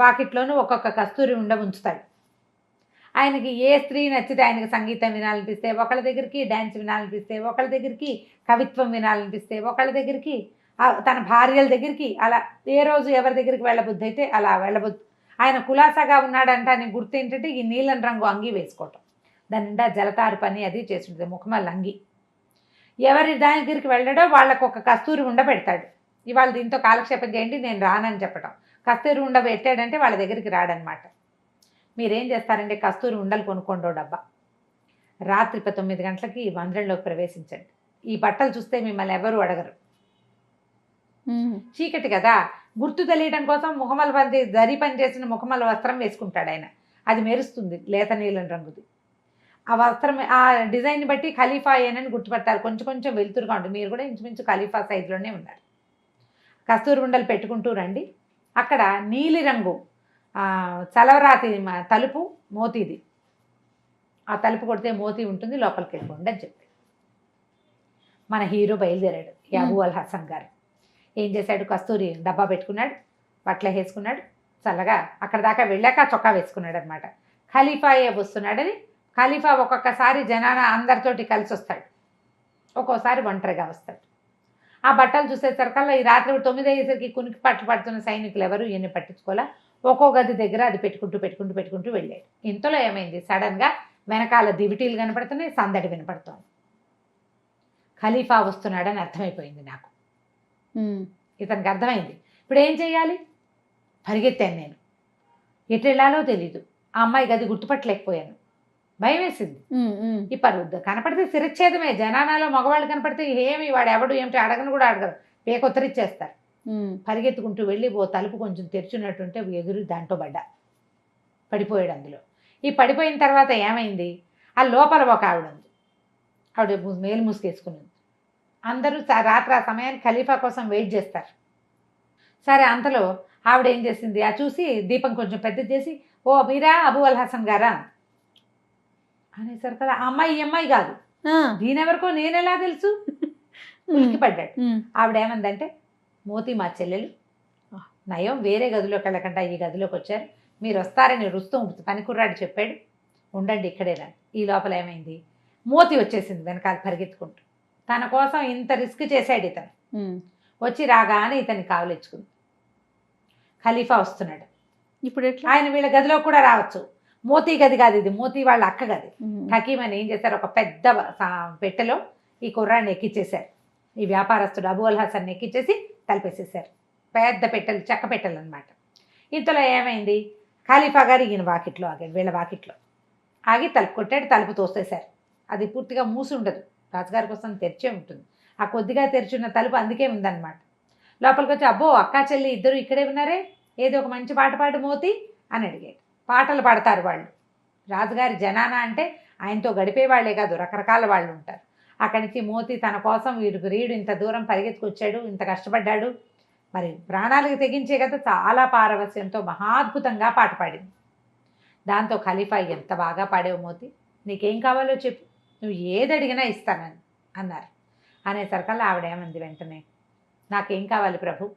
వాకిట్లోనూ ఒక్కొక్క కస్తూరి ఉండ ఉంచుతాడు. ఆయనకి ఏ స్త్రీ నచ్చితే ఆయనకి సంగీతం వినాలనిపిస్తే ఒకళ్ళ దగ్గరికి, డ్యాన్స్ వినాలనిపిస్తే ఒకళ్ళ దగ్గరికి, కవిత్వం వినాలనిపిస్తే ఒకళ్ళ దగ్గరికి, తన భార్యల దగ్గరికి, అలా ఏ రోజు ఎవరి దగ్గరికి వెళ్ళబుద్ధి అయితే అలా వెళ్ళబుద్ధి. ఆయన కులాసాగా ఉన్నాడంట అని గుర్తు ఏంటంటే ఈ నీలం రంగు అంగి వేసుకోవటం, దాని నిండా జలతారు పని అది చేస్తుంటుంది, ముఖమల్ అంగి. ఎవరి దాని దగ్గరికి వెళ్ళడో వాళ్ళకు ఒక కస్తూరి ఉండ పెడతాడు. ఇవాళ దీంతో కాలక్షేపం చేయండి, నేను రానని చెప్పటం. కస్తూరి ఉండ పెట్టాడంటే వాళ్ళ దగ్గరికి రాడనమాట. మీరేం చేస్తారంటే కస్తూరి ఉండలు కొనుక్కోండో డబ్బా, రాత్రి 9 గంటలకి మందిరంలోకి ప్రవేశించండి. ఈ బట్టలు చూస్తే మిమ్మల్ని ఎవరు అడగరు, చీకటి కదా. గుర్తు తెలియడం కోసం ముఖమల పని జరి పని చేసిన ముఖమల వస్త్రం వేసుకుంటాడు ఆయన, అది మెరుస్తుంది లేత నీలం రంగుది. ఆ వస్త్రం ఆ డిజైన్ బట్టి ఖలీఫా ఏనని గుర్తుపడతారు. కొంచెం కొంచెం వెలుతురుగా ఉంటుంది, మీరు కూడా ఇంచుమించు ఖలీఫా సైజులోనే ఉన్నారు. కస్తూరి ఉండలు పెట్టుకుంటూ రండి. అక్కడ నీలిరంగు చలవరాతి తలుపు మోతీది, ఆ తలుపు కొడితే మోతీ ఉంటుంది, లోపలికి వెళ్ళిపోండి అని చెప్పి మన హీరో బయలుదేరాడు. అబూ అల్ హసన్ గారు ఏం చేశాడు, కస్తూరి డబ్బా పెట్టుకున్నాడు, బట్టలు వేసుకున్నాడు, చల్లగా అక్కడ దాకా వెళ్ళాక చొక్కా వేసుకున్నాడు అనమాట. ఖలీఫాయే వస్తున్నాడని. ఖలీఫా ఒక్కొక్కసారి జనాన అందరితోటి కలిసి వస్తాడు, ఒక్కోసారి ఒంటరిగా వస్తాడు. ఆ బట్టలు చూసేసరికల్లా ఈ రాత్రి 9 అయ్యేసరికి కునికి పడుతున్న సైనికులు ఎవరు ఈయన్ని పట్టించుకోలే. ఒక్కో గది దగ్గర అది పెట్టుకుంటూ వెళ్ళాడు. ఇంతలో ఏమైంది, సడన్గా వెనకాల దివిటీలు కనపడుతున్నాయి, సందడి వినపడుతోంది. ఖలీఫా వస్తున్నాడని అర్థమైపోయింది నాకు. ఇతనికి అర్థమైంది. ఇప్పుడు ఏం చెయ్యాలి, పరిగెత్తాను నేను, ఎటు వెళ్ళాలో తెలీదు. ఆ అమ్మాయి గది గుర్తుపట్టలేకపోయాను, భయం వేసింది. ఈ పరుద్దు కనపడితే శిరచ్ఛేదమే. జనానాలో మగవాళ్ళు కనపడితే ఏమి వాడు ఎవడు ఏమిటి అడగను కూడా అడగరు, పేకొత్తరిచ్చేస్తారు. పరిగెత్తుకుంటూ వెళ్ళి ఓ తలుపు కొంచెం తెరుచున్నట్టుంటే ఎదురు దాంట్లో పడిపోయాడు అందులో. ఈ పడిపోయిన తర్వాత ఏమైంది, ఆ లోపల ఒక ఆవిడ ఉంది, ఆవిడ మేలు మూసుకేసుకున్నది. అందరూ రాత్రి ఆ సమయానికి ఖలీఫా కోసం వెయిట్ చేస్తారు. సరే అంతలో ఆవిడ ఏం చేసింది, ఆ చూసి దీపం కొంచెం పెద్ద చేసి, ఓ మీరా అబూ అల్ హసన్ గారా అనేసరికి ఆ అమ్మాయి ఈ అమ్మాయి కాదు, దీనెవరికో నేనెలా తెలుసు, ఉలికి పడ్డాడు. ఆవిడ ఏమందంటే, మోతీ మా చెల్లెలు, నయం వేరే గదిలోకి వెళ్ళకుండా ఈ గదిలోకి వచ్చారు, మీరు వస్తారని రుస్తుం పనికుర్రాడు చెప్పాడు, ఉండండి ఇక్కడేనా. ఈ లోపల ఏమైంది, మోతీ వచ్చేసింది వెనకాల పరిగెత్తుకుంటూ. తన కోసం ఇంత రిస్క్ చేశాడు ఇతను. వచ్చి రాగానే ఇతన్ని కావలించుకుంది. ఖలీఫా వస్తున్నాడు. ఇప్పుడు ఎట్లా, ఆయన వీళ్ళ గదిలో కూడా రావచ్చు. మోతీ గది కాదు ఇది, మోతీ వాళ్ళ అక్క గది. హకీమ్ అని ఏం చేశారు, ఒక పెద్ద పెట్టెలో ఈ కుర్రాన్ని ఎక్కిచ్చేశారు. ఈ వ్యాపారస్తుడు అబూ అల్ హసన్ ఎక్కిచ్చేసి తలిపేసేసారు. పెద్ద పెట్టెలు, చెక్క పెట్టెలు అనమాట. ఇంతలో ఏమైంది, ఖలీఫా గారు ఈయన వాకిట్లో ఆగాడు, వీళ్ళ వాకిట్లో ఆగి తలుపు కొట్టాడు. తలుపు తోసేశారు. అది పూర్తిగా మూసి ఉండదు, రాజుగారి కోసం తెరిచే ఉంటుంది. ఆ కొద్దిగా తెరిచున్న తలుపు అందుకే ఉందన్నమాట. లోపలికి వచ్చి, అబ్బో అక్కా చెల్లి ఇద్దరు ఇక్కడే ఉన్నారే, ఏదో ఒక మంచి పాట పాడు మోతీ అని అడిగాడు. పాటలు పాడతారు వాళ్ళు. రాజుగారి జనానా అంటే ఆయనతో గడిపే వాళ్ళే కాదు, రకరకాల వాళ్ళు ఉంటారు. అక్కడి నుంచి మోతీ తన కోసం రీడు ఇంత దూరం పరిగెత్తుకొచ్చాడు, ఇంత కష్టపడ్డాడు, మరి ప్రాణాలకు తెగించే కదా, చాలా పారవస్యంతో మహాద్భుతంగా పాట పాడింది. దాంతో ఖలీఫా, ఎంత బాగా పాడేవు మోతీ, నీకేం కావాలో చెప్పు, నువ్వు ఏది అడిగినా ఇస్తానని అన్నారు. అనేసరికల్లా ఆవిడేమంది వెంటనే, నాకేం కావాలి ప్రభు,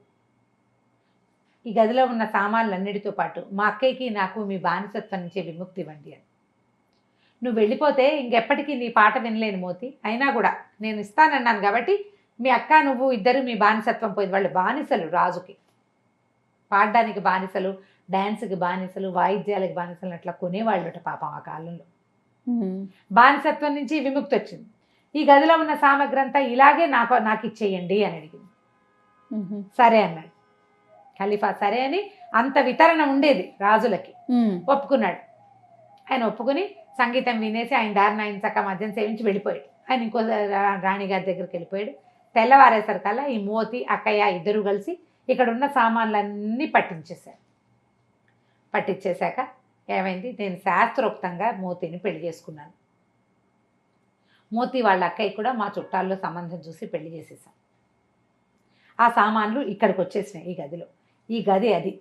ఈ గదిలో ఉన్న సామాన్లన్నిటితో పాటు మా అక్కయ్యకి నాకు మీ బానిసత్వం నుంచి విముక్తి ఇవ్వండి అని. నువ్వు వెళ్ళిపోతే ఇంకెప్పటికీ నీ పాట వినలేను మోతీ, అయినా కూడా నేను ఇస్తానన్నాను కాబట్టి మీ అక్క నువ్వు ఇద్దరు మీ బానిసత్వం పోయింది. వాళ్ళు బానిసలు, రాజుకి పాడడానికి బానిసలు, డ్యాన్స్కి బానిసలు, వాయిద్యాలకి బానిసలు అట్లా కొనేవాళ్ళుట పాపం ఆ కాలంలో. బానిసత్వం నుంచి విముక్తి వచ్చింది. ఈ గదిలో ఉన్న సామగ్రి అంతా ఇలాగే నాకు ఇచ్చేయండి అని అడిగింది. సరే అన్నాడు ఖలీఫా. సరే అని అంత వితరణ ఉండేది రాజులకి. ఒప్పుకున్నాడు. ఆయన ఒప్పుకుని సంగీతం వినేసి ఆయన దారిని ఆయన చక్క మద్యం సేవించి వెళ్ళిపోయాడు. ఆయన ఇంకో రాణిగారి దగ్గరికి వెళ్ళిపోయాడు. తెల్లవారేసరికల్లా ఈ మోతీ అక్కయ్య ఇద్దరు కలిసి ఇక్కడ ఉన్న సామాన్లన్నీ పట్టించేశాక ఏమైంది, నేను శాస్త్రోక్తంగా మోతీని పెళ్లి చేసుకున్నాను. మోతీ వాళ్ళ అక్కయ్య కూడా మా చుట్టాల్లో సంబంధం చూసి పెళ్లి చేసేసాం. ఆ సామాన్లు ఇక్కడికి వచ్చేసినాయి ఈ గదిలో. ఈ గది అది.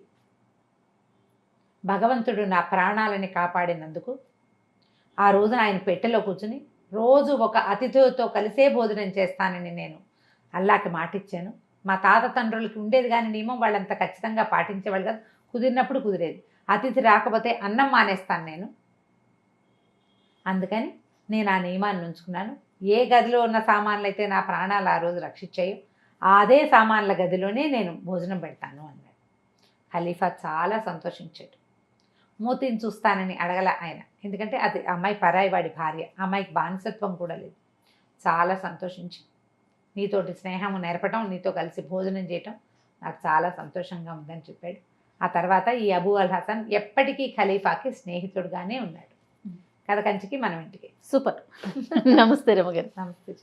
భగవంతుడు నా ప్రాణాలని కాపాడినందుకు ఆ రోజున ఆయన పెట్టెలో కూర్చుని రోజు ఒక అతిథితో కలిసే భోజనం చేస్తానని నేను అల్లాకి మాట ఇచ్చాను. మా తాత తండ్రులకి ఉండేది కానీ నియమం, వాళ్ళంత ఖచ్చితంగా పాటించేవాళ్ళు కాదు. కుదిరినప్పుడు కుదిరేది. అతిథి రాకపోతే అన్నం మానేస్తాను నేను. అందుకని నేను ఆ నియమాన్ని ఉంచుకున్నాను. ఏ గదిలో ఉన్న సామాన్లు అయితే నా ప్రాణాలు ఆ రోజు రక్షించాయో అదే సామాన్ల గదిలోనే నేను భోజనం పెడతాను అన్నాడు. ఖలీఫా చాలా సంతోషించాడు. మూతిని చూస్తానని అడగల ఆయన, ఎందుకంటే అది అమ్మాయి పరాయివాడి భార్య, అమ్మాయికి బానిసత్వం కూడా లేదు. చాలా సంతోషించి, నీతోటి స్నేహం నేర్పటం, నీతో కలిసి భోజనం చేయటం నాకు చాలా సంతోషంగా ఉందని చెప్పాడు. ఆ తర్వాత ఈ అబూ అల్ హసన్ ఎప్పటికీ ఖలీఫాకి స్నేహితుడుగానే ఉన్నాడు. కథ కంచికి మనం ఇంటికి. సూపర్. నమస్తే రమగారు. నమస్తే.